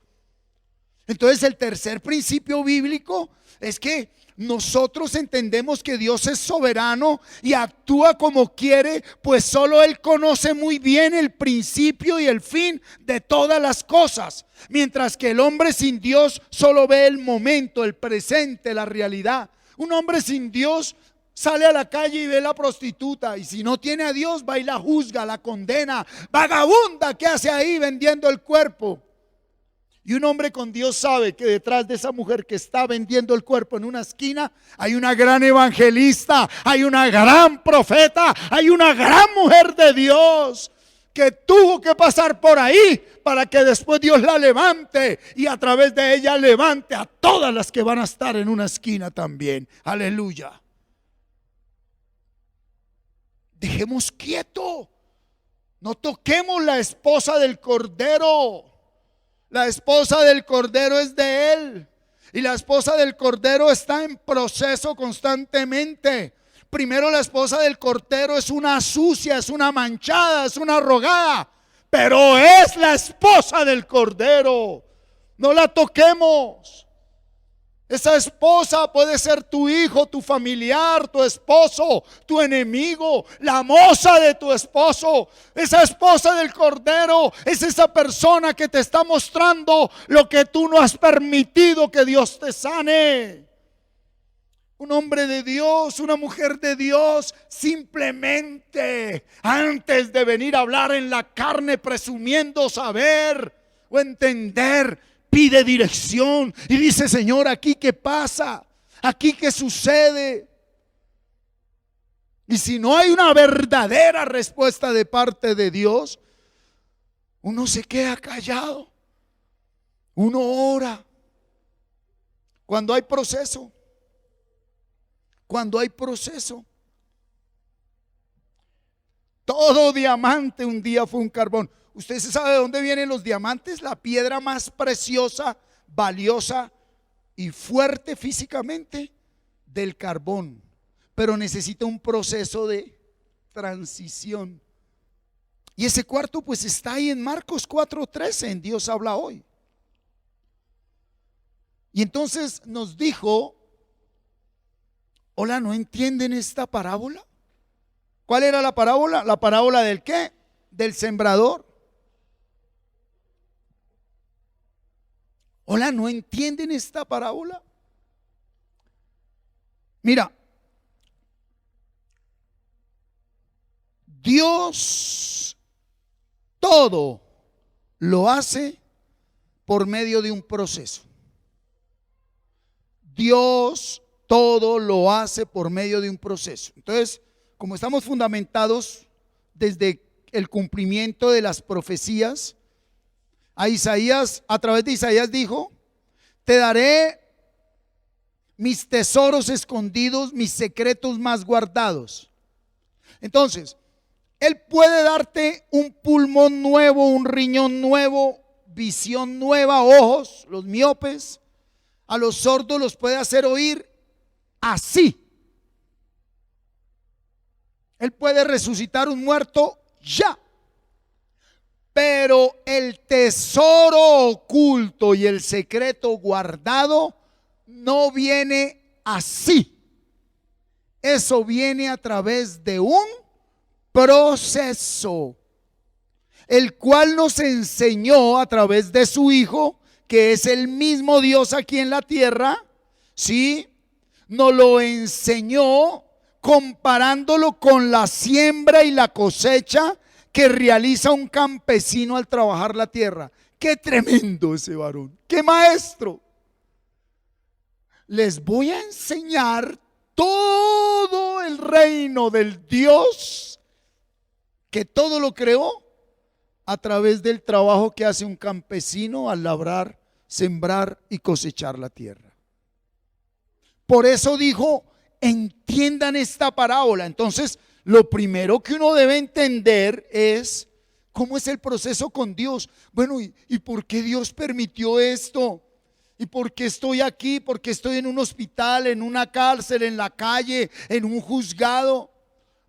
Entonces el tercer principio bíblico es que nosotros entendemos que Dios es soberano y actúa como quiere, pues solo Él conoce muy bien el principio y el fin de todas las cosas, mientras que el hombre sin Dios solo ve el momento, el presente, la realidad. Un hombre sin Dios sale a la calle y ve a la prostituta, y si no tiene a Dios va y la juzga, la condena. Vagabunda, ¿qué hace ahí vendiendo el cuerpo? Y un hombre con Dios sabe que detrás de esa mujer que está vendiendo el cuerpo en una esquina hay una gran evangelista, hay una gran profeta, hay una gran mujer de Dios que tuvo que pasar por ahí para que después Dios la levante y a través de ella levante a todas las que van a estar en una esquina también. Aleluya. Dejemos quieto, no toquemos la esposa del Cordero. La esposa del Cordero es de Él. Y la esposa del Cordero está en proceso constantemente. Primero la esposa del Cordero es una sucia, es una manchada, es una arrogada, pero es la esposa del Cordero. No la toquemos. Esa esposa puede ser tu hijo, tu familiar, tu esposo, tu enemigo, la moza de tu esposo. Esa esposa del Cordero es esa persona que te está mostrando lo que tú no has permitido que Dios te sane. Un hombre de Dios, una mujer de Dios, simplemente antes de venir a hablar en la carne presumiendo saber o entender, pide dirección y dice: Señor, ¿aquí qué pasa? ¿Aquí qué sucede? Y si no hay una verdadera respuesta de parte de Dios, uno se queda callado, uno ora. Cuando hay proceso, todo diamante un día fue un carbón. ¿Usted se sabe de dónde vienen los diamantes? La piedra más preciosa, valiosa y fuerte físicamente, del carbón. Pero necesita un proceso de transición. Y ese cuarto pues está ahí en Marcos 4:13, en Dios habla hoy. Y entonces nos dijo: hola, ¿no entienden esta parábola? ¿Cuál era la parábola? La parábola del ¿qué? Del sembrador. Hola, ¿no entienden esta parábola? Mira, Dios todo lo hace por medio de un proceso. Dios todo lo hace por medio de un proceso. Entonces, como estamos fundamentados desde el cumplimiento de las profecías, a Isaías, a través de Isaías dijo: te daré mis tesoros escondidos, mis secretos más guardados. Entonces, Él puede darte un pulmón nuevo, un riñón nuevo, visión nueva, ojos, los miopes. A los sordos los puede hacer oír así. Él puede resucitar un muerto ya. Pero el tesoro oculto y el secreto guardado no viene así. Eso viene a través de un proceso, el cual nos enseñó a través de su Hijo, que es el mismo Dios aquí en la tierra. ¿Sí? Nos lo enseñó comparándolo con la siembra y la cosecha que realiza un campesino al trabajar la tierra. Qué tremendo ese varón, qué maestro. Les voy a enseñar todo el reino del Dios que todo lo creó a través del trabajo que hace un campesino al labrar, sembrar y cosechar la tierra. Por eso dijo: entiendan esta parábola. Entonces, lo primero que uno debe entender es cómo es el proceso con Dios. Bueno, ¿y por qué Dios permitió esto? ¿Y por qué estoy aquí? ¿Por qué estoy en un hospital, en una cárcel, en la calle, en un juzgado?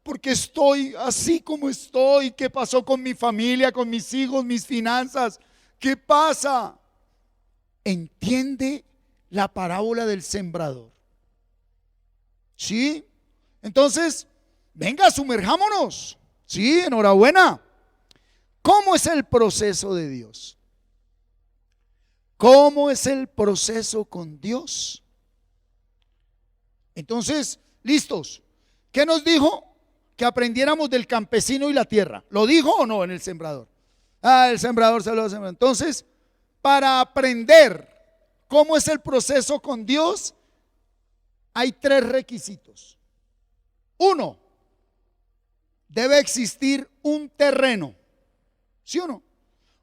¿Por qué estoy así como estoy? ¿Qué pasó con mi familia, con mis hijos, mis finanzas? ¿Qué pasa? Entiende la parábola del sembrador. ¿Sí? Entonces, venga, sumerjámonos. Sí, enhorabuena. ¿Cómo es el proceso de Dios? ¿Cómo es el proceso con Dios? Entonces, listos. ¿Qué nos dijo? Que aprendiéramos del campesino y la tierra. ¿Lo dijo o no en el sembrador? El sembrador se lo sembró. Entonces, para aprender cómo es el proceso con Dios, hay 3 requisitos. 1, debe existir un terreno. ¿Sí o no?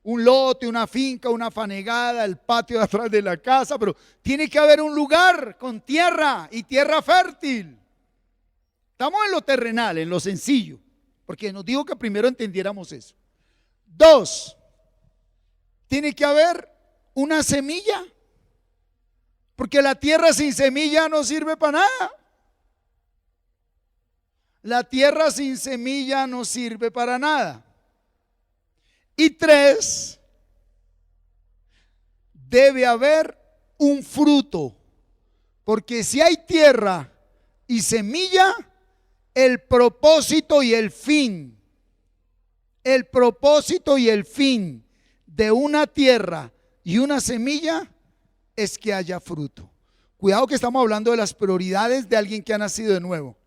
Un lote, una finca, una fanegada, el patio de atrás de la casa, pero tiene que haber un lugar con tierra y tierra fértil. Estamos en lo terrenal, en lo sencillo, porque nos dijo que primero entendiéramos eso. 2, tiene que haber una semilla, Porque la tierra sin semilla no sirve para nada. La tierra sin semilla no sirve para nada. Y 3, debe haber un fruto. Porque si hay tierra y semilla, el propósito y el fin de una tierra y una semilla es que haya fruto. Cuidado que estamos hablando de las prioridades de alguien que ha nacido de nuevo.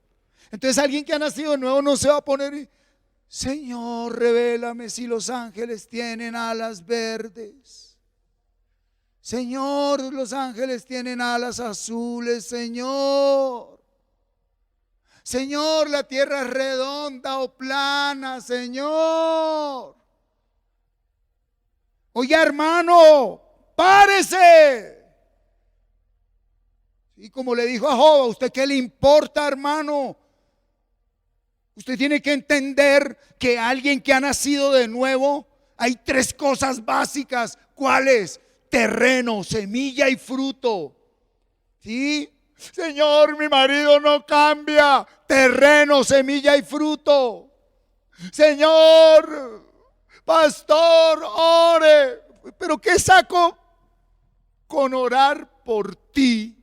Entonces alguien que ha nacido de nuevo no se va a poner: Señor, revélame si los ángeles tienen alas verdes. Señor, los ángeles tienen alas azules. Señor, la tierra es redonda o plana. Señor. Oye, hermano, párese. Y como le dijo a Job: ¿a usted qué le importa, hermano? Usted tiene que entender que alguien que ha nacido de nuevo, hay 3 cosas básicas. ¿Cuáles? Terreno, semilla y fruto. ¿Sí? Señor, mi marido no cambia. Terreno, semilla y fruto. Señor, pastor, ore. ¿Pero qué saco con orar por ti?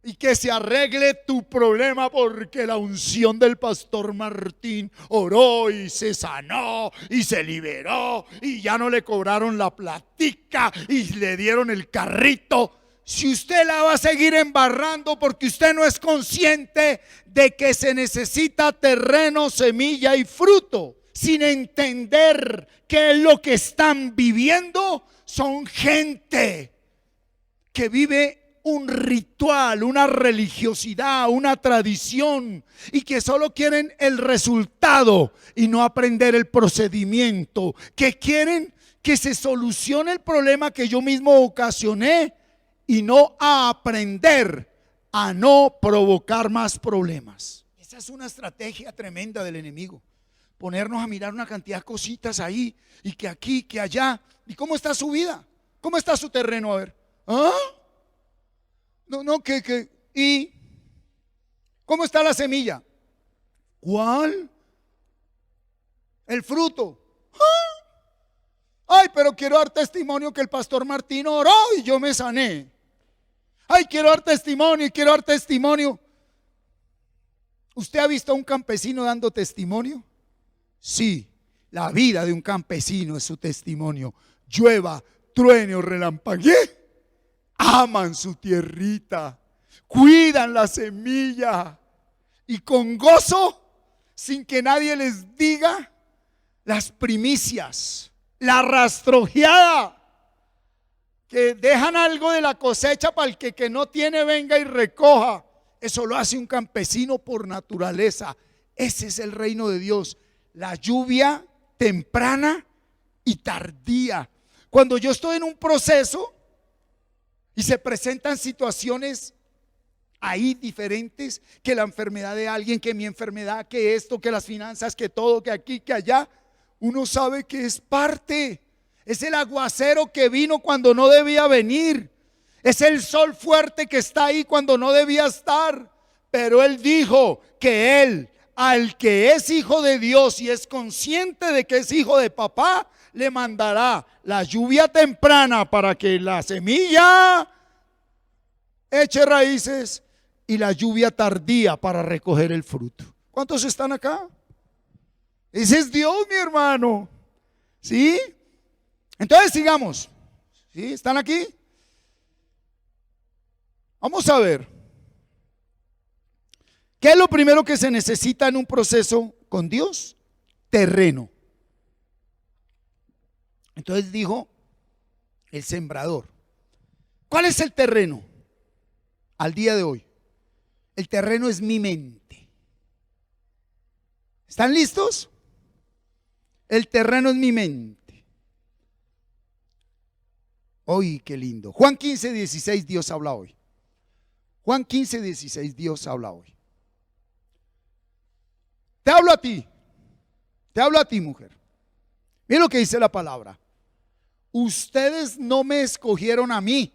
Y que se arregle tu problema, porque la unción del pastor Martín oró y se sanó y se liberó y ya no le cobraron la platica y le dieron el carrito. Si usted la va a seguir embarrando porque usted no es consciente de que se necesita terreno, semilla y fruto, sin entender qué es lo que están viviendo, son gente que vive un ritual, una religiosidad, una tradición, y que solo quieren el resultado y no aprender el procedimiento, que quieren que se solucione el problema que yo mismo ocasioné y no a aprender a no provocar más problemas. Esa es una estrategia tremenda del enemigo, ponernos a mirar una cantidad de cositas ahí y que aquí, que allá. ¿Y cómo está su vida? ¿Cómo está su terreno? A ver, ¿y cómo está la semilla? ¿Cuál? El fruto. Ay, pero quiero dar testimonio que el pastor Martín oró y yo me sané. Ay, quiero dar testimonio. ¿Usted ha visto a un campesino dando testimonio? Sí, la vida de un campesino es su testimonio. Llueva, truene o relampaguee, aman su tierrita, cuidan la semilla y con gozo, sin que nadie les diga, las primicias, la rastrojeada, que dejan algo de la cosecha para el que no tiene venga y recoja. Eso lo hace un campesino por naturaleza. Ese es el reino de Dios. La lluvia temprana y tardía. Cuando yo estoy en un proceso y se presentan situaciones ahí diferentes, que la enfermedad de alguien, que mi enfermedad, que esto, que las finanzas, que todo, que aquí, que allá, uno sabe que es parte. Es el aguacero que vino cuando no debía venir. Es el sol fuerte que está ahí cuando no debía estar. Pero Él dijo que Él, al que es hijo de Dios y es consciente de que es hijo de papá, le mandará la lluvia temprana para que la semilla eche raíces y la lluvia tardía para recoger el fruto. ¿Cuántos están acá? Ese es Dios, mi hermano. ¿Sí? Entonces sigamos. ¿Sí? ¿Están aquí? Vamos a ver. ¿Qué es lo primero que se necesita en un proceso con Dios? Terreno. Entonces dijo el sembrador. ¿Cuál es el terreno? Al día de hoy, el terreno es mi mente. ¿Están listos? El terreno es mi mente. Hoy, qué lindo. Juan 15:16, Dios habla hoy. Juan 15:16, Dios habla hoy. Te hablo a ti, mujer. Mira lo que dice la palabra. Ustedes no me escogieron a mí.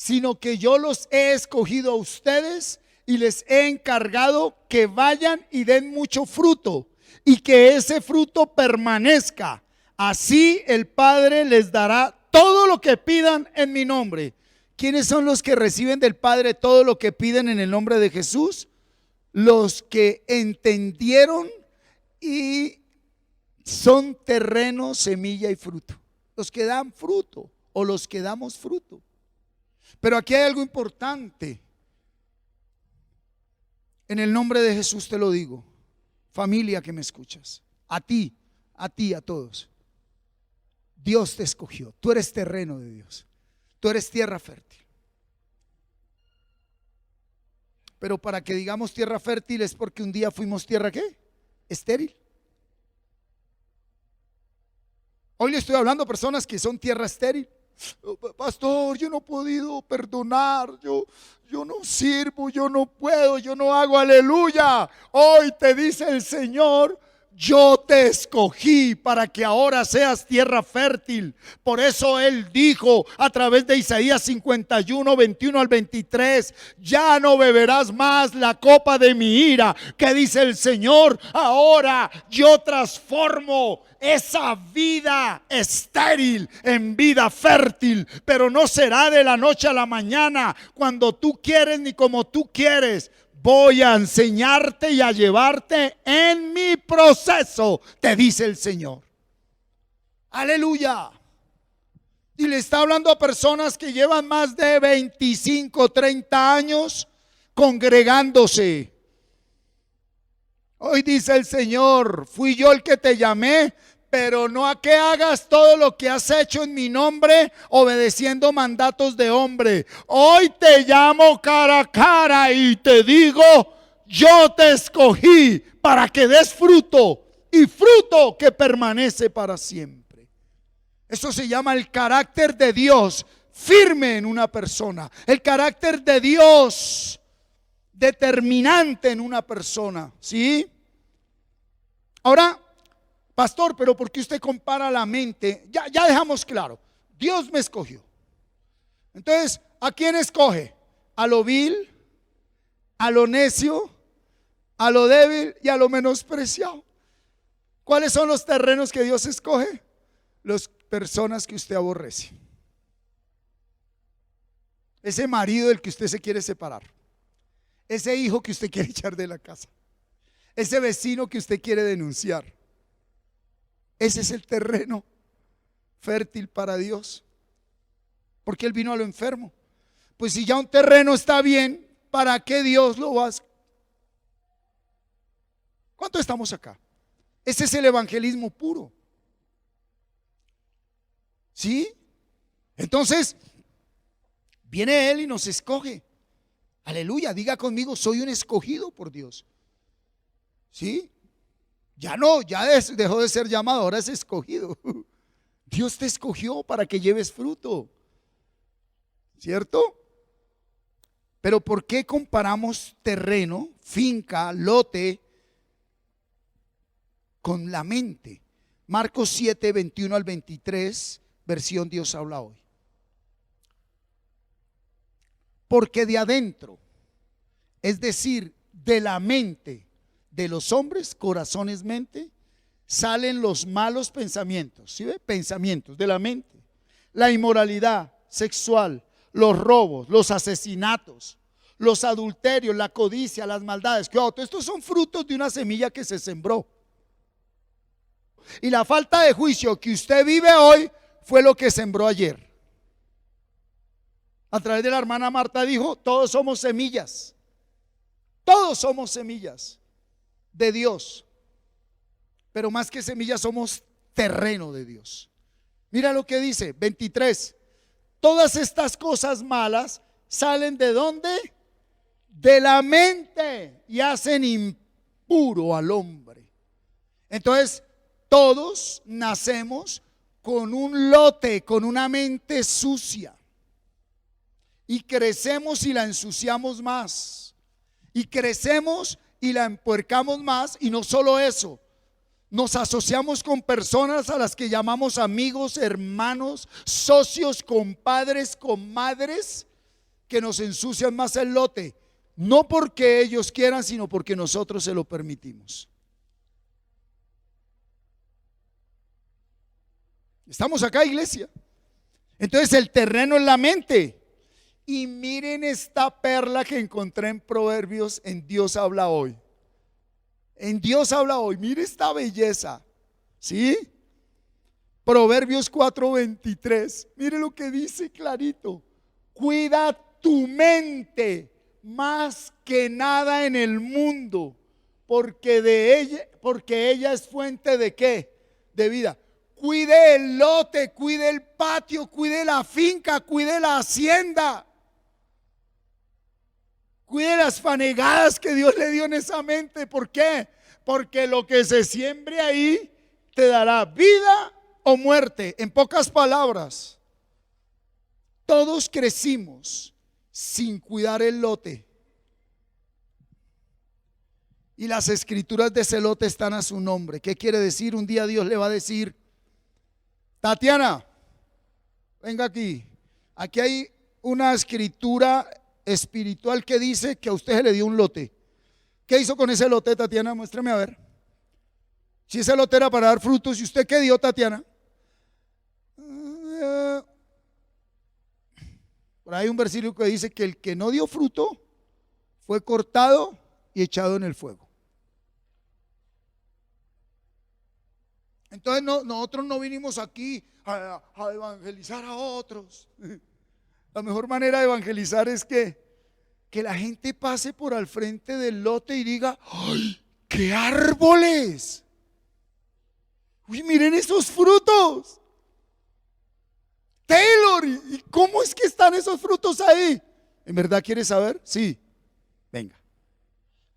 sino que yo los he escogido a ustedes y les he encargado que vayan y den mucho fruto y que ese fruto permanezca. Así el Padre les dará todo lo que pidan en mi nombre. ¿Quiénes son los que reciben del Padre todo lo que piden en el nombre de Jesús? Los que entendieron y son terreno, semilla y fruto. Los que dan fruto o los que damos fruto. Pero aquí hay algo importante. En el nombre de Jesús te lo digo, familia que me escuchas, a ti, a todos. Dios te escogió, tú eres terreno de Dios, tú eres tierra fértil. Pero para que digamos tierra fértil es porque un día fuimos tierra ¿qué? Estéril. Hoy le estoy hablando a personas que son tierra estéril. Pastor, yo no he podido perdonar, yo no sirvo, yo no puedo, yo no hago, aleluya. Hoy te dice el Señor, yo te escogí para que ahora seas tierra fértil. Por eso Él dijo a través de Isaías 51, 21 al 23, ya no beberás más la copa de mi ira. Que dice el Señor, ahora yo transformo esa vida estéril en vida fértil, pero no será de la noche a la mañana, cuando tú quieres ni como tú quieres. Voy a enseñarte y a llevarte en mi proceso, te dice el Señor. Aleluya. Y le está hablando a personas que llevan más de 25, 30 años congregándose. Hoy dice el Señor, fui yo el que te llamé, pero no a que hagas todo lo que has hecho en mi nombre obedeciendo mandatos de hombre. Hoy te llamo cara a cara y te digo, yo te escogí para que des fruto, y fruto que permanece para siempre. Eso se llama el carácter de Dios firme en una persona, el carácter de Dios determinante en una persona, ¿sí? Ahora, pastor, pero ¿por qué usted compara la mente? Ya dejamos claro, Dios me escogió. Entonces, ¿a quién escoge? A lo vil, a lo necio, a lo débil y a lo menospreciado. ¿Cuáles son los terrenos que Dios escoge? Las personas que usted aborrece. Ese marido del que usted se quiere separar, ese hijo que usted quiere echar de la casa, ese vecino que usted quiere denunciar. Ese es el terreno fértil para Dios, porque Él vino a lo enfermo. Pues si ya un terreno está bien, ¿para qué Dios lo va a hacer? ¿Cuánto estamos acá? Ese es el evangelismo puro, ¿sí? Entonces viene Él y nos escoge. Aleluya, diga conmigo, soy un escogido por Dios. ¿Sí? Ya no, ya dejó de ser llamado, ahora es escogido. Dios te escogió para que lleves fruto, ¿cierto? Pero ¿por qué comparamos terreno, finca, lote con la mente? Marcos 7, 21 al 23, versión Dios habla hoy. Porque de adentro, es decir, de la mente de los hombres, corazones, mente, salen los malos pensamientos, ¿sí ve? Pensamientos de la mente, la inmoralidad sexual, los robos, los asesinatos, los adulterios, la codicia, las maldades. Claro, estos son frutos de una semilla que se sembró. Y la falta de juicio que usted vive hoy fue lo que sembró ayer. A través de la hermana Marta dijo, todos somos semillas. Todos somos semillas de Dios, pero más que semillas somos terreno de Dios. Mira lo que dice 23, todas estas cosas malas salen ¿de dónde? De la mente y hacen impuro al hombre. Entonces todos nacemos con un lote, con una mente sucia, y crecemos y la ensuciamos más, y crecemos y la empuercamos más. Y no solo eso, nos asociamos con personas a las que llamamos amigos, hermanos, socios, compadres, comadres, que nos ensucian más el lote, no porque ellos quieran, sino porque nosotros se lo permitimos. Estamos acá, iglesia. Entonces el terreno es la mente. Y miren esta perla que encontré en Proverbios, en Dios habla hoy. En Dios habla hoy, mire esta belleza. ¿Sí? Proverbios 4:23. Mire lo que dice clarito. Cuida tu mente más que nada en el mundo, porque ella es fuente de ¿qué? De vida. Cuide el lote, cuide el patio, cuide la finca, cuide la hacienda. Cuide las fanegadas que Dios le dio en esa mente. ¿Por qué? Porque lo que se siembre ahí te dará vida o muerte. En pocas palabras, todos crecimos sin cuidar el lote. Y las escrituras de ese lote están a su nombre. ¿Qué quiere decir? Un día Dios le va a decir: Tatiana, venga aquí. Aquí hay una escritura espiritual que dice que a usted se le dio un lote. ¿Qué hizo con ese lote, Tatiana? Muéstrame a ver. Si ese lote era para dar frutos, ¿y usted qué dio, Tatiana? Por ahí hay un versículo que dice que el que no dio fruto fue cortado y echado en el fuego. Entonces nosotros no vinimos aquí a evangelizar a otros. La mejor manera de evangelizar es que la gente pase por al frente del lote y diga: ¡ay, qué árboles! ¡Uy, miren esos frutos! Taylor, ¿y cómo es que están esos frutos ahí? ¿En verdad quieres saber? Sí, venga.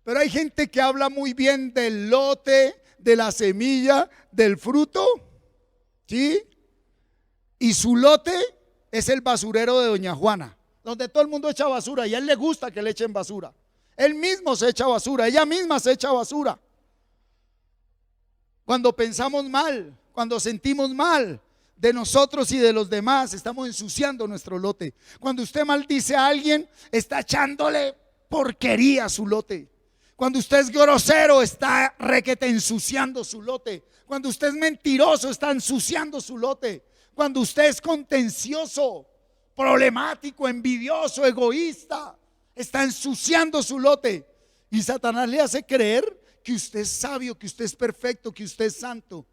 Pero hay gente que habla muy bien del lote, de la semilla, del fruto, ¿sí? Y su lote es el basurero de doña Juana, donde todo el mundo echa basura y a él le gusta que le echen basura. Él mismo se echa basura, ella misma se echa basura. Cuando pensamos mal, cuando sentimos mal de nosotros y de los demás, estamos ensuciando nuestro lote. Cuando usted maldice a alguien, está echándole porquería a su lote. Cuando usted es grosero, está requete ensuciando su lote. Cuando usted es mentiroso, está ensuciando su lote. Cuando usted es contencioso, problemático, envidioso, egoísta, está ensuciando su lote. Y Satanás le hace creer que usted es sabio, que usted es perfecto, que usted es santo,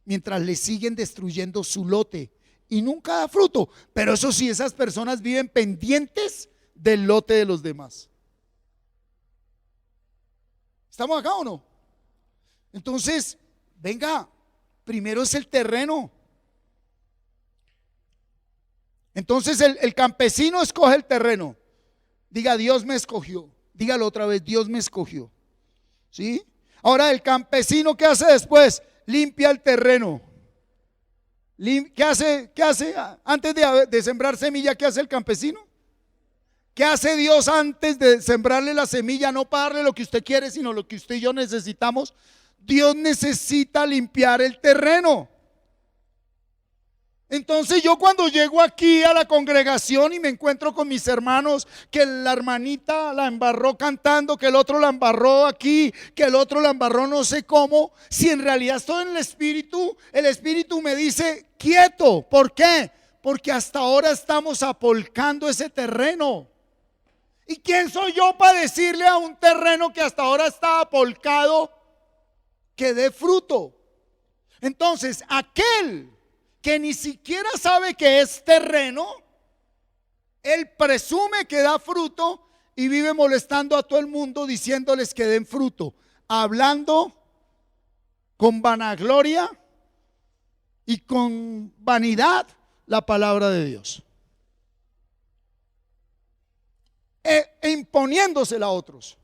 mientras le siguen destruyendo su lote y nunca da fruto. Pero eso sí, esas personas viven pendientes del lote de los demás. ¿Estamos acá o no? Entonces, venga, primero es el terreno. Entonces el campesino escoge el terreno. Diga: Dios me escogió. Dígalo otra vez: Dios me escogió. ¿Sí? Ahora el campesino, ¿qué hace después? Limpia el terreno. ¿Qué hace? ¿Qué hace? Antes de sembrar semilla, ¿qué hace el campesino? ¿Qué hace Dios antes de sembrarle la semilla? No para darle lo que usted quiere, sino lo que usted y yo necesitamos. Dios necesita limpiar el terreno. Entonces yo cuando llego aquí a la congregación y me encuentro con mis hermanos, que la hermanita la embarró cantando, que el otro la embarró aquí, que el otro la embarró no sé cómo, si en realidad estoy en el espíritu me dice: quieto. ¿Por qué? Porque hasta ahora estamos apolcando ese terreno. ¿Y quién soy yo para decirle a un terreno que hasta ahora está apolcado que dé fruto? Entonces aquel que ni siquiera sabe que es terreno, él presume que da fruto y vive molestando a todo el mundo diciéndoles que den fruto, hablando con vanagloria y con vanidad la palabra de Dios, e imponiéndosela a otros.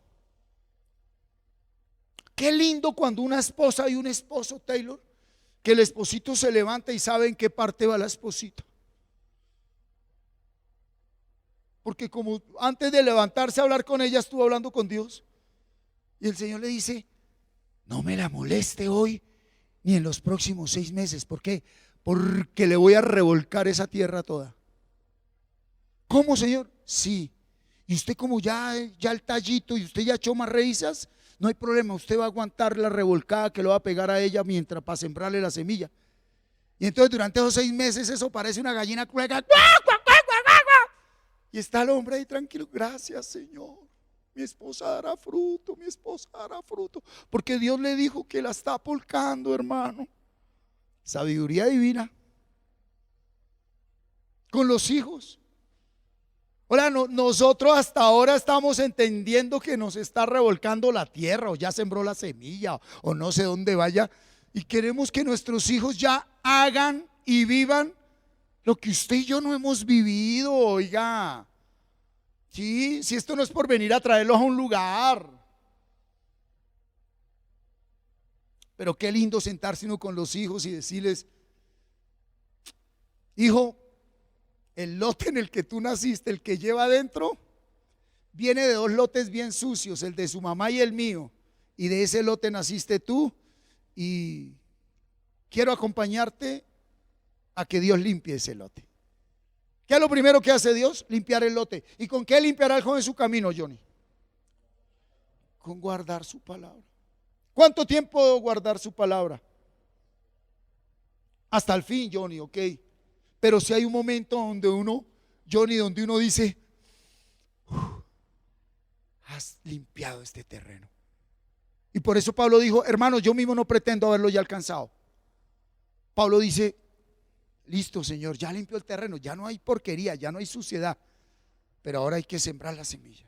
Qué lindo cuando una esposa y un esposo, Taylor, que el esposito se levanta y sabe en qué parte va la esposita. Porque como antes de levantarse a hablar con ella estuvo hablando con Dios, y el Señor le dice: no me la moleste hoy ni en los próximos 6 meses. ¿Por qué? Porque le voy a revolcar esa tierra toda. ¿Cómo, señor? Sí. Y usted como ya el tallito y usted ya echó más raíces, no hay problema, usted va a aguantar la revolcada que le va a pegar a ella mientras para sembrarle la semilla. Y entonces durante esos 6 meses eso parece una gallina cueca. Y está el hombre ahí tranquilo. Gracias, Señor. Mi esposa dará fruto, mi esposa dará fruto. Porque Dios le dijo que la está apolcando, hermano. Sabiduría divina. Con los hijos. Ahora, nosotros hasta ahora estamos entendiendo que nos está revolcando la tierra, o ya sembró la semilla, o no sé dónde vaya, y queremos que nuestros hijos ya hagan y vivan lo que usted y yo no hemos vivido, oiga. Sí, si esto no es por venir a traerlos a un lugar. Pero qué lindo sentarse uno con los hijos y decirles: hijo, el lote en el que tú naciste, el que lleva adentro, viene de 2 lotes bien sucios, el de su mamá y el mío. Y de ese lote naciste tú, y quiero acompañarte a que Dios limpie ese lote. ¿Qué es lo primero que hace Dios? Limpiar el lote. ¿Y con qué limpiará el joven su camino, Johnny? Con guardar su palabra. ¿Cuánto tiempo debo guardar su palabra? Hasta el fin, Johnny, ok. Pero si hay un momento donde uno, Johnny, donde uno dice: has limpiado este terreno. Y por eso Pablo dijo: hermanos, yo mismo no pretendo haberlo ya alcanzado. Pablo dice: listo, Señor, ya limpió el terreno, ya no hay porquería, ya no hay suciedad, pero ahora hay que sembrar la semilla.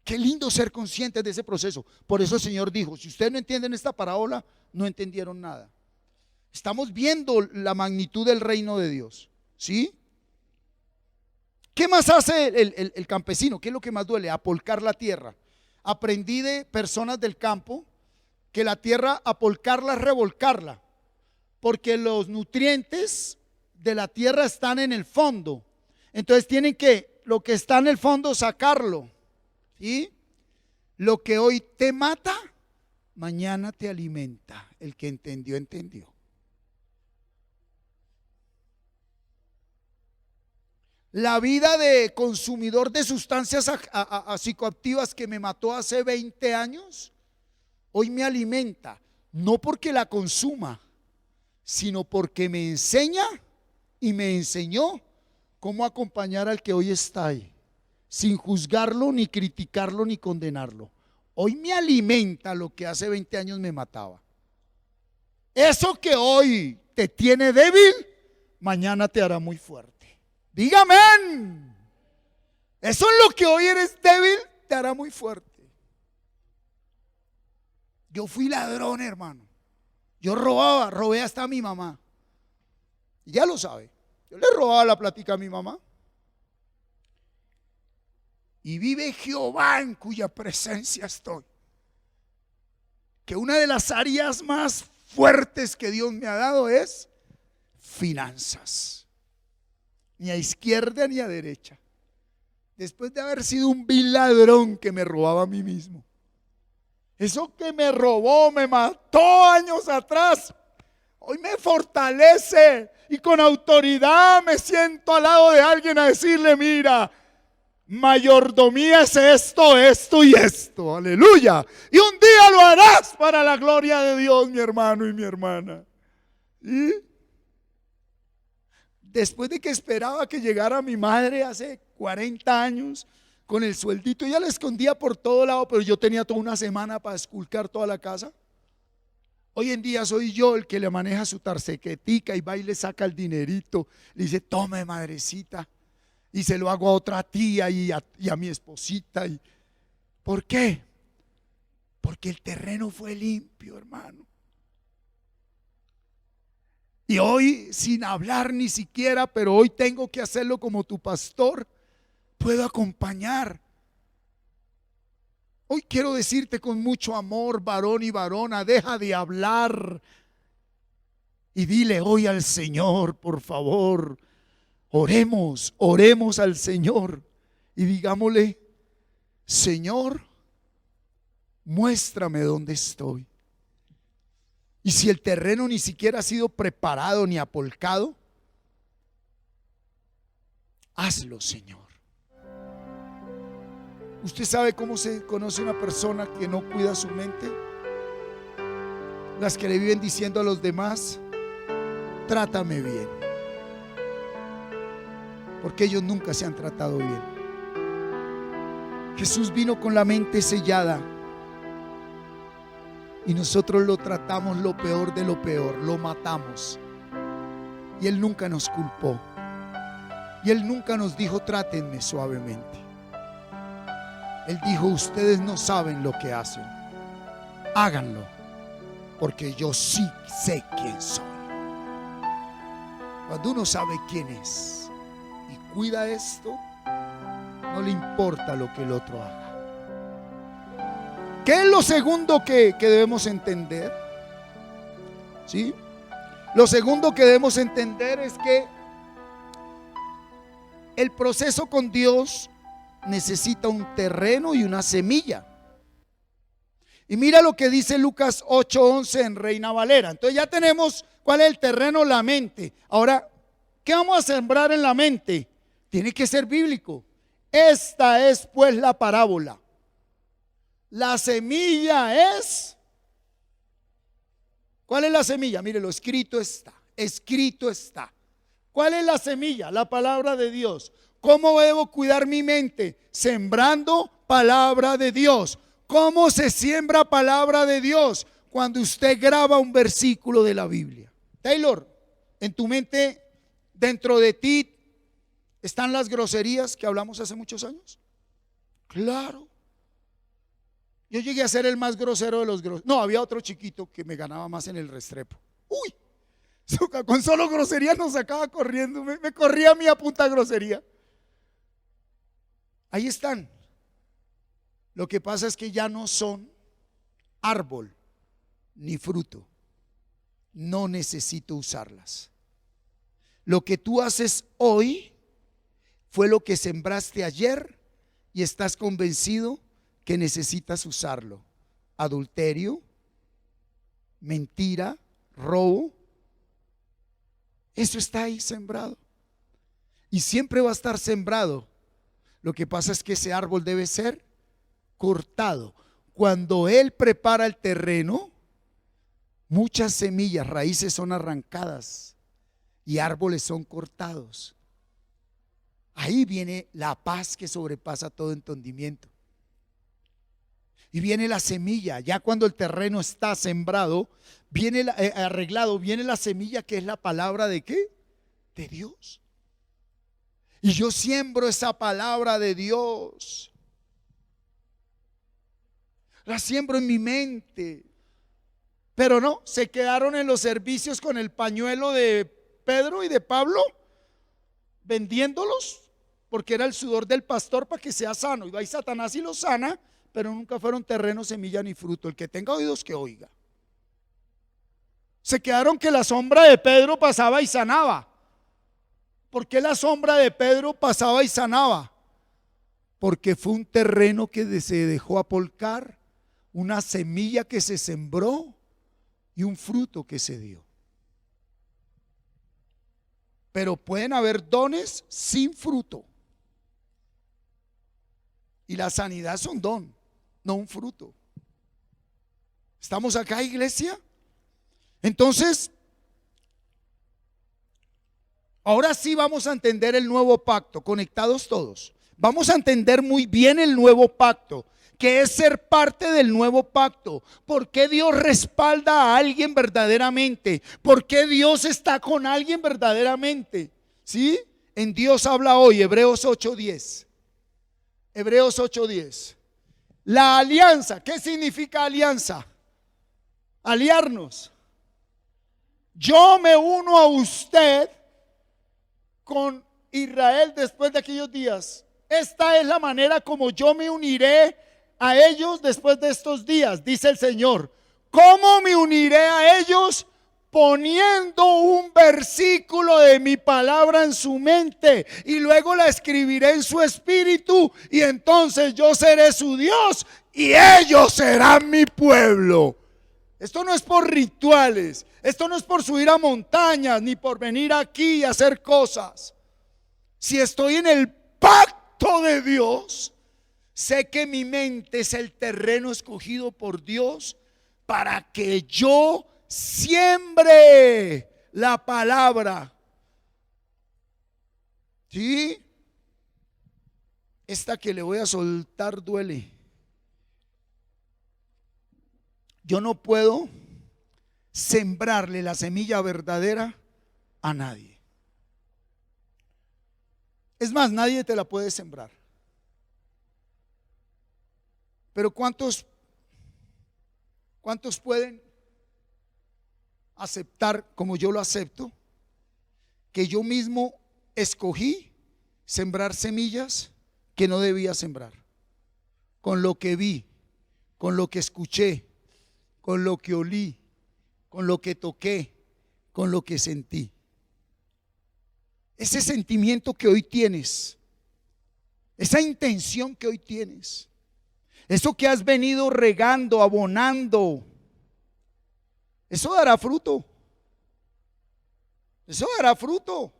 Qué lindo ser conscientes de ese proceso. Por eso el Señor dijo: si ustedes no entienden esta parábola, no entendieron nada. Estamos viendo la magnitud del reino de Dios, ¿sí? ¿Qué más hace el campesino? ¿Qué es lo que más duele? Apolcar la tierra. Aprendí de personas del campo que la tierra, apolcarla es revolcarla, porque los nutrientes de la tierra están en el fondo. Entonces tienen que, lo que está en el fondo, sacarlo, ¿sí? Lo que hoy te mata, mañana te alimenta. El que entendió, entendió. La vida de consumidor de sustancias psicoactivas que me mató hace 20 años, hoy me alimenta, no porque la consuma, sino porque me enseña y me enseñó cómo acompañar al que hoy está ahí, sin juzgarlo, ni criticarlo, ni condenarlo. Hoy me alimenta lo que hace 20 años me mataba. Eso que hoy te tiene débil, mañana te hará muy fuerte. Dígame, eso es lo que hoy eres débil, te hará muy fuerte. Yo fui ladrón, hermano. Yo robé hasta a mi mamá. Y ya lo sabe. Yo le robaba la plática a mi mamá. Y vive Jehová en cuya presencia estoy. Que una de las áreas más fuertes que Dios me ha dado es finanzas. Ni a izquierda ni a derecha. Después de haber sido un vil ladrón que me robaba a mí mismo. Eso que me robó, me mató años atrás, hoy me fortalece y con autoridad me siento al lado de alguien a decirle: mira, mayordomía es esto, esto y esto, aleluya. Y un día lo harás para la gloria de Dios, mi hermano y mi hermana. ¿Y? Después de que esperaba que llegara mi madre hace 40 años con el sueldito, ella la escondía por todo lado, pero yo tenía toda una semana para esculcar toda la casa. Hoy en día soy yo el que le maneja su tarjetica y va y le saca el dinerito, le dice: tome, madrecita, y se lo hago a otra tía y a mi esposita. ¿Por qué? Porque el terreno fue limpio, hermano. Y hoy, sin hablar ni siquiera, pero hoy tengo que hacerlo como tu pastor, puedo acompañar. Hoy quiero decirte con mucho amor, varón y varona, deja de hablar y dile hoy al Señor, por favor, oremos al Señor y digámosle: Señor, muéstrame dónde estoy. Y si el terreno ni siquiera ha sido preparado ni apolcado, hazlo, Señor. ¿Usted sabe cómo se conoce una persona que no cuida su mente? Las que le viven diciendo a los demás: trátame bien, porque ellos nunca se han tratado bien. Jesús vino con la mente sellada y nosotros lo tratamos lo peor de lo peor, lo matamos. Y Él nunca nos culpó, y Él nunca nos dijo: trátenme suavemente. Él dijo: ustedes no saben lo que hacen, háganlo, porque yo sí sé quién soy. Cuando uno sabe quién es y cuida esto, no le importa lo que el otro haga. ¿Qué es lo segundo que debemos entender? ¿Sí? Lo segundo que debemos entender es que el proceso con Dios necesita un terreno y una semilla. Y mira lo que dice Lucas 8:11 en Reina Valera. Entonces ya tenemos cuál es el terreno, la mente. Ahora, ¿qué vamos a sembrar en la mente? Tiene que ser bíblico. Esta es pues la parábola. La semilla es... ¿Cuál es la semilla? Mire, lo escrito está. Escrito está. ¿Cuál es la semilla? La palabra de Dios. ¿Cómo debo cuidar mi mente? Sembrando palabra de Dios. ¿Cómo se siembra palabra de Dios? Cuando usted graba un versículo de la Biblia. Taylor, en tu mente, dentro de ti, ¿están las groserías que hablamos hace muchos años? Claro. Yo llegué a ser el más grosero de los groseros. No, había otro chiquito que me ganaba más en el Restrepo. Uy, con solo grosería nos sacaba corriendo. Me corría a mí a punta grosería. Ahí están. Lo que pasa es que ya no son árbol ni fruto. No necesito usarlas. Lo que tú haces hoy fue lo que sembraste ayer y estás convencido que necesitas usarlo. Adulterio, mentira, robo. Eso está ahí sembrado. Y siempre va a estar sembrado. Lo que pasa es que ese árbol debe ser cortado. Cuando Él prepara el terreno, muchas semillas, raíces son arrancadas y árboles son cortados. Ahí viene la paz que sobrepasa todo entendimiento. Y viene la semilla. Ya cuando el terreno está sembrado, viene arreglado, viene la semilla, que es la palabra de ¿qué? De Dios. Y yo siembro esa palabra de Dios. La siembro en mi mente. Pero no, se quedaron en los servicios con el pañuelo de Pedro y de Pablo, vendiéndolos, porque era el sudor del pastor para que sea sano. Y va y Satanás y lo sana, pero nunca fueron terreno, semilla ni fruto. El que tenga oídos que oiga. Se quedaron que la sombra de Pedro pasaba y sanaba. ¿Por qué la sombra de Pedro pasaba y sanaba? Porque fue un terreno que se dejó apolcar, una semilla que se sembró y un fruto que se dio. Pero pueden haber dones sin fruto. Y la sanidad es un don, no un fruto. ¿Estamos acá, iglesia? Entonces, ahora sí vamos a entender el nuevo pacto, conectados todos. Vamos a entender muy bien el nuevo pacto, que es ser parte del nuevo pacto. ¿Por qué Dios respalda a alguien verdaderamente? ¿Por qué Dios está con alguien verdaderamente? ¿Sí? En Dios habla hoy, Hebreos 8:10. Hebreos 8:10. La alianza, ¿qué significa alianza? Aliarnos. Yo me uno a usted con Israel después de aquellos días. Esta es la manera como yo me uniré a ellos después de estos días, dice el Señor. ¿Cómo me uniré a ellos? Poniendo un versículo de mi palabra en su mente y luego la escribiré en su espíritu, y entonces yo seré su Dios y ellos serán mi pueblo. Esto no es por rituales, esto no es por subir a montañas ni por venir aquí y hacer cosas. Si estoy en el pacto de Dios, sé que mi mente es el terreno escogido por Dios para que yo siembre la palabra. ¿Sí? Esta que le voy a soltar duele. Yo no puedo sembrarle la semilla verdadera a nadie. Es más, nadie te la puede sembrar. Pero ¿cuántos pueden aceptar, como yo lo acepto, que yo mismo escogí sembrar semillas que no debía sembrar? Con lo que vi, con lo que escuché, con lo que olí, con lo que toqué, con lo que sentí. Ese sentimiento que hoy tienes, esa intención que hoy tienes, eso que has venido regando, abonando, eso dará fruto. Eso dará fruto.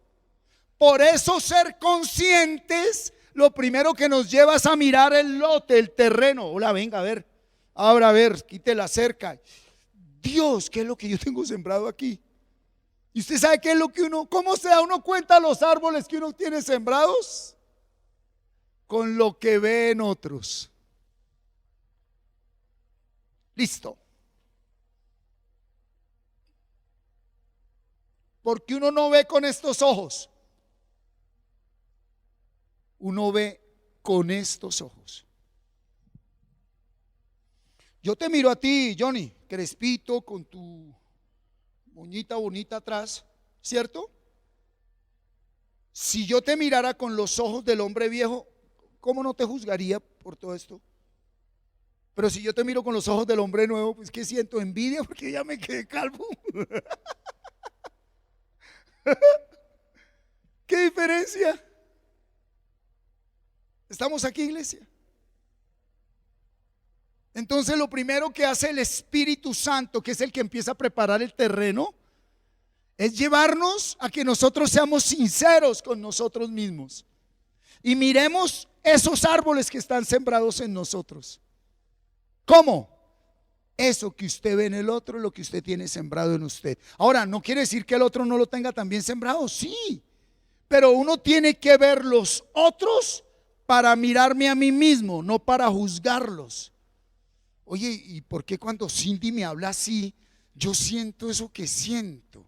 Por eso ser conscientes, lo primero que nos lleva es a mirar el lote, el terreno. Hola, venga, a ver, abra, a ver, quite la cerca. Dios, ¿qué es lo que yo tengo sembrado aquí? ¿Y usted sabe qué es lo que cómo se da uno cuenta los árboles que uno tiene sembrados? Con lo que ve en otros. Listo. Porque uno no ve con estos ojos. Uno ve con estos ojos. Yo te miro a ti, Johnny, crespito, con tu moñita bonita atrás, ¿cierto? Si yo te mirara con los ojos del hombre viejo, ¿cómo no te juzgaría por todo esto? Pero si yo te miro con los ojos del hombre nuevo, pues ¿qué siento? Envidia porque ya me quedé calvo. ¿Qué diferencia? ¿Estamos aquí, iglesia? Entonces lo primero que hace el Espíritu Santo, que es el que empieza a preparar el terreno, es llevarnos a que nosotros seamos sinceros con nosotros mismos y miremos esos árboles que están sembrados en nosotros. ¿Cómo? Eso que usted ve en el otro, lo que usted tiene sembrado en usted. Ahora, no quiere decir que el otro no lo tenga también sembrado, sí, pero uno tiene que ver los otros para mirarme a mí mismo, no para juzgarlos. Oye, ¿y por qué cuando Cindy me habla así, yo siento eso que siento?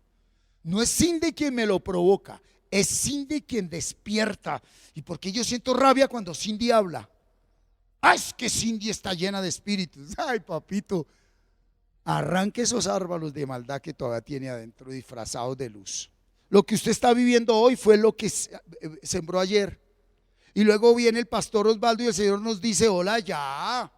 No es Cindy quien me lo provoca, es Cindy quien despierta. ¿Y por qué yo siento rabia cuando Cindy habla? Ah, es que Cindy está llena de espíritus. Ay, papito, arranque esos árboles de maldad que todavía tiene adentro, disfrazados de luz. Lo que usted está viviendo hoy fue lo que sembró ayer. Y luego viene el pastor Osvaldo y el Señor nos dice: hola, ya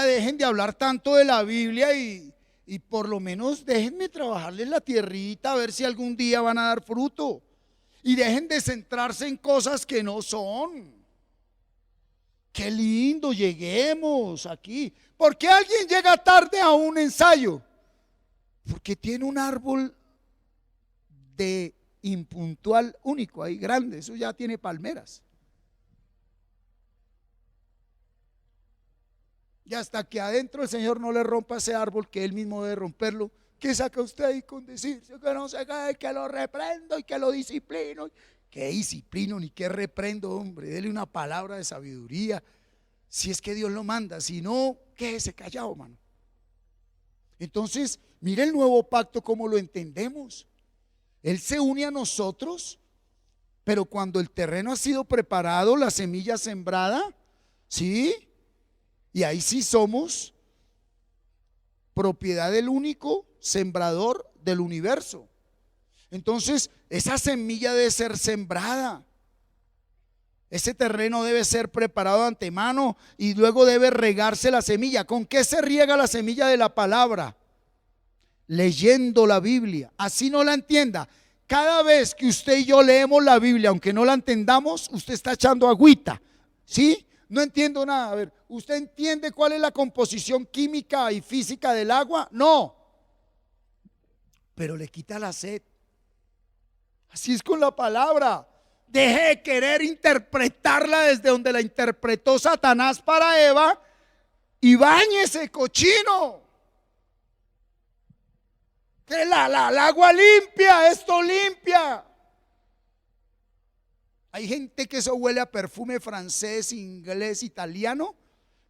dejen de hablar tanto de la Biblia y por lo menos déjenme trabajarles la tierrita a ver si algún día van a dar fruto. Y dejen de centrarse en cosas que no son. Qué lindo, lleguemos aquí. ¿Por qué alguien llega tarde a un ensayo? Porque tiene un árbol de impuntual único ahí grande, eso ya tiene palmeras. Y hasta que adentro el Señor no le rompa ese árbol, que Él mismo debe romperlo, ¿qué saca usted ahí con decir que no se cae, que lo reprendo y que lo disciplino? ¿Qué disciplino ni qué reprendo, hombre? Dele una palabra de sabiduría, si es que Dios lo manda. Si no, quédese callado, mano. Entonces, mire el nuevo pacto, cómo lo entendemos. Él se une a nosotros, pero cuando el terreno ha sido preparado, la semilla sembrada, ¿sí? Y ahí sí somos propiedad del único sembrador del universo. Entonces, esa semilla debe ser sembrada. Ese terreno debe ser preparado de antemano y luego debe regarse la semilla. ¿Con qué se riega la semilla de la palabra? Leyendo la Biblia. Así no la entienda. Cada vez que usted y yo leemos la Biblia, aunque no la entendamos, usted está echando agüita. ¿Sí? No entiendo nada. A ver, ¿usted entiende cuál es la composición química y física del agua? No. Pero le quita la sed. Así es con la palabra. Deje de querer interpretarla desde donde la interpretó Satanás para Eva y báñese, cochino. Que el agua limpia, esto limpia. Hay gente que eso huele a perfume francés, inglés, italiano,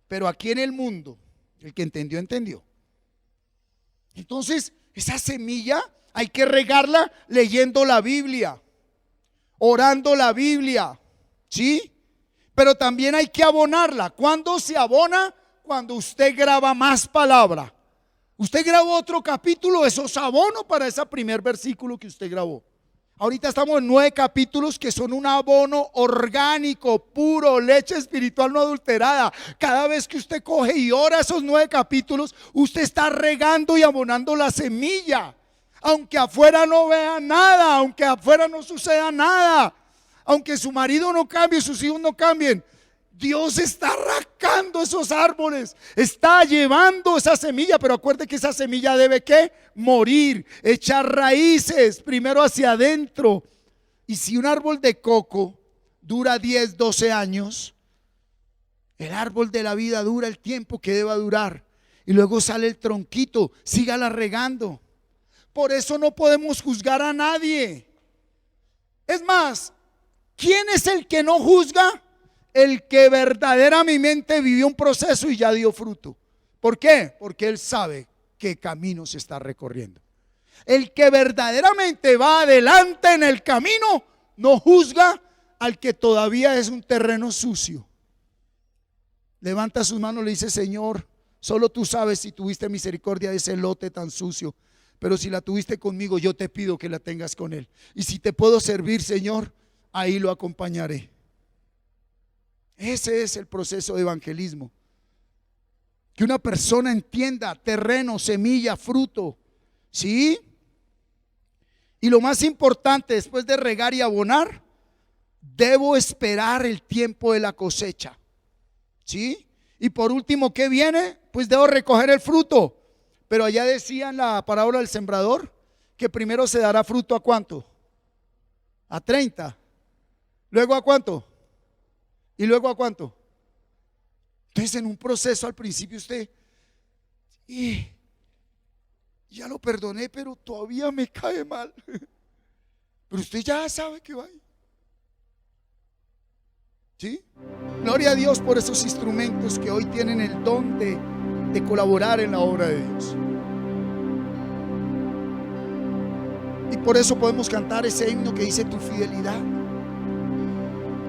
pero aquí en el mundo, el que entendió, entendió. Entonces, esa semilla hay que regarla leyendo la Biblia, orando la Biblia, ¿sí? Pero también hay que abonarla. ¿Cuándo se abona? Cuando usted graba más palabra. Usted grabó otro capítulo, eso es abono para ese primer versículo que usted grabó. Ahorita estamos en 9 capítulos que son un abono orgánico, puro, leche espiritual no adulterada. Cada vez que usted coge y ora esos 9 capítulos, usted está regando y abonando la semilla. Aunque afuera no vea nada, aunque afuera no suceda nada, aunque su marido no cambie, sus hijos no cambien, Dios está arrancando esos árboles, está llevando esa semilla. Pero acuerde que esa semilla debe ¿qué? Morir, echar raíces primero hacia adentro. Y si un árbol de coco dura 10, 12 años, el árbol de la vida dura el tiempo que deba durar. Y luego sale el tronquito, sígala regando. Por eso no podemos juzgar a nadie. Es más, ¿quién es el que no juzga? El que verdaderamente vivió un proceso y ya dio fruto. ¿Por qué? Porque él sabe qué camino se está recorriendo. El que verdaderamente va adelante en el camino no juzga al que todavía es un terreno sucio. Levanta sus manos y le dice: Señor, solo tú sabes si tuviste misericordia de ese lote tan sucio, pero si la tuviste conmigo, yo te pido que la tengas con él. Y si te puedo servir, Señor, ahí lo acompañaré. Ese es el proceso de evangelismo. Que una persona entienda terreno, semilla, fruto, ¿sí? Y lo más importante, después de regar y abonar, debo esperar el tiempo de la cosecha, ¿sí? Y por último, ¿qué viene? Pues debo recoger el fruto. Pero allá decía en la parábola del sembrador que primero se dará fruto ¿a cuánto? A 30. Luego ¿a cuánto? ¿Y luego a cuánto? Entonces en un proceso al principio usted, y ya lo perdoné, pero todavía me cae mal. Pero usted ya sabe que va. ¿Sí? Gloria a Dios por esos instrumentos que hoy tienen el don de colaborar en la obra de Dios. Y por eso podemos cantar ese himno que dice: tu fidelidad.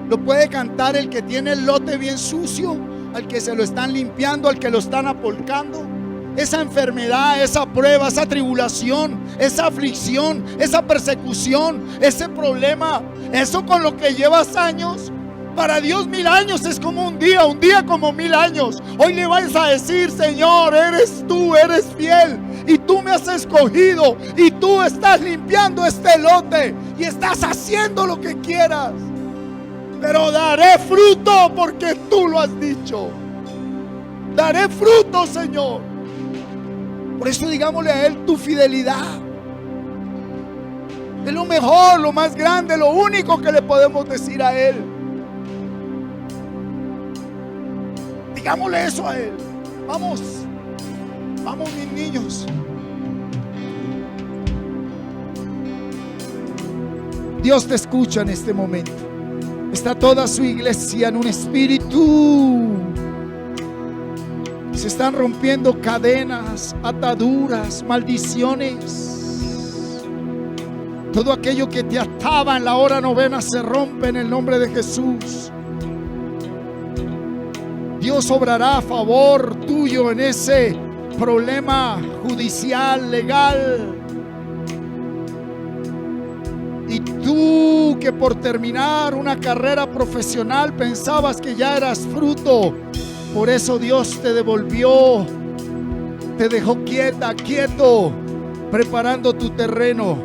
Lo puede cantar el que tiene el lote bien sucio, al que se lo están limpiando, al que lo están apolcando. Esa enfermedad, esa prueba, esa tribulación, esa aflicción, esa persecución, ese problema, eso con lo que llevas años. Para Dios 1000 años es como un día como 1000 años. Hoy le vas a decir: Señor, eres tú, eres fiel, y tú me has escogido, y tú estás limpiando este lote, y estás haciendo lo que quieras. Pero daré fruto porque tú lo has dicho. Daré fruto, Señor. Por eso digámosle a Él: tu fidelidad. Es lo mejor, lo más grande, lo único que le podemos decir a Él. Digámosle eso a Él. Vamos, vamos mis niños. Dios te escucha en este momento. Está toda su iglesia en un espíritu. Se están rompiendo cadenas, ataduras, maldiciones. Todo aquello que te ataba en la hora novena se rompe en el nombre de Jesús. Dios obrará a favor tuyo en ese problema judicial, legal. Y tú que por terminar una carrera profesional pensabas que ya eras fruto, por eso Dios te devolvió, te dejó quieta, quieto, preparando tu terreno.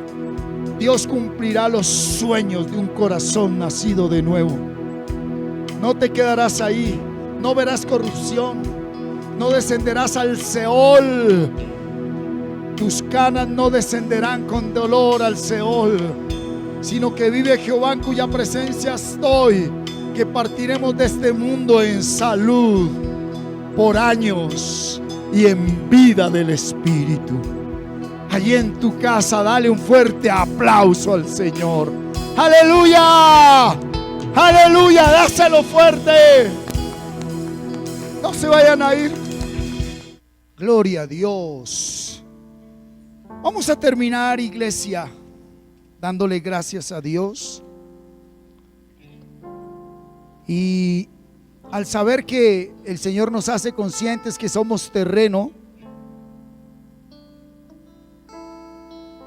Dios cumplirá los sueños de un corazón nacido de nuevo. No te quedarás ahí, no verás corrupción, no descenderás al Seol. Tus canas no descenderán con dolor al Seol. sino que vive Jehová en cuya presencia estoy, que partiremos de este mundo en salud, por años y en vida del Espíritu. Allí en tu casa, dale un fuerte aplauso al Señor. ¡Aleluya! ¡Aleluya! ¡Dáselo fuerte! No se vayan a ir. Gloria a Dios. Vamos a terminar, iglesia, dándole gracias a Dios. Y al saber que el Señor nos hace conscientes que somos terreno,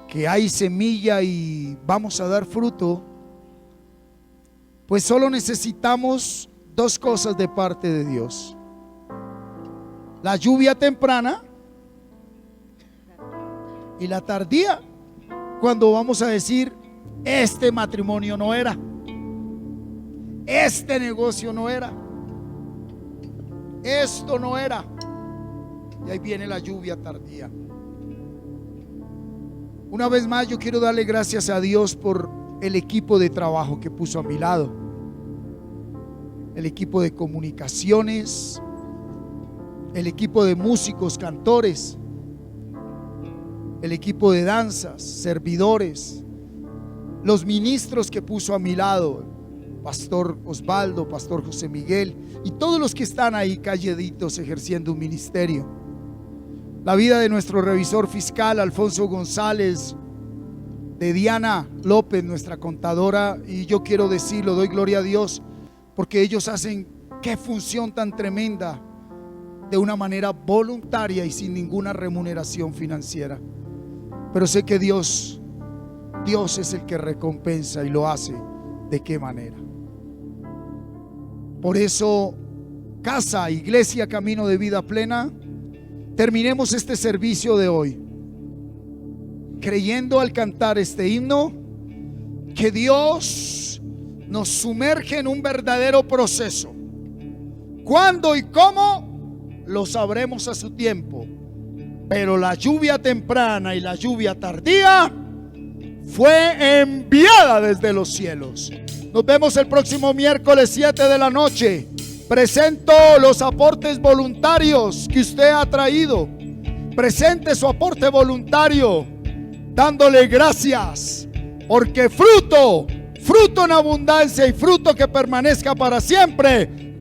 que hay semilla y vamos a dar fruto, pues solo necesitamos dos cosas de parte de Dios: la lluvia temprana y la tardía, cuando vamos a decir: este matrimonio no era, este negocio no era, esto no era. Y ahí viene la lluvia tardía. Una vez más, yo quiero darle gracias a Dios por el equipo de trabajo que puso a mi lado, el equipo de comunicaciones, el equipo de músicos, cantores, el equipo de danzas, servidores, los ministros que puso a mi lado, Pastor Osvaldo, Pastor José Miguel, y todos los que están ahí calladitos ejerciendo un ministerio. La vida de nuestro revisor fiscal, Alfonso González, de Diana López, nuestra contadora, y yo quiero decirlo, doy gloria a Dios, porque ellos hacen qué función tan tremenda, de una manera voluntaria y sin ninguna remuneración financiera. Pero sé que Dios es el que recompensa, y lo hace de qué manera. Por eso, casa, iglesia, camino de vida plena, terminemos este servicio de hoy creyendo, al cantar este himno, que Dios nos sumerge en un verdadero proceso. ¿Cuándo y cómo? Lo sabremos a su tiempo, pero la lluvia temprana y la lluvia tardía fue enviada desde los cielos. Nos vemos el próximo miércoles 7 de la noche. Presento los aportes voluntarios que usted ha traído. Presente su aporte voluntario, dándole gracias, porque fruto en abundancia y fruto que permanezca para siempre.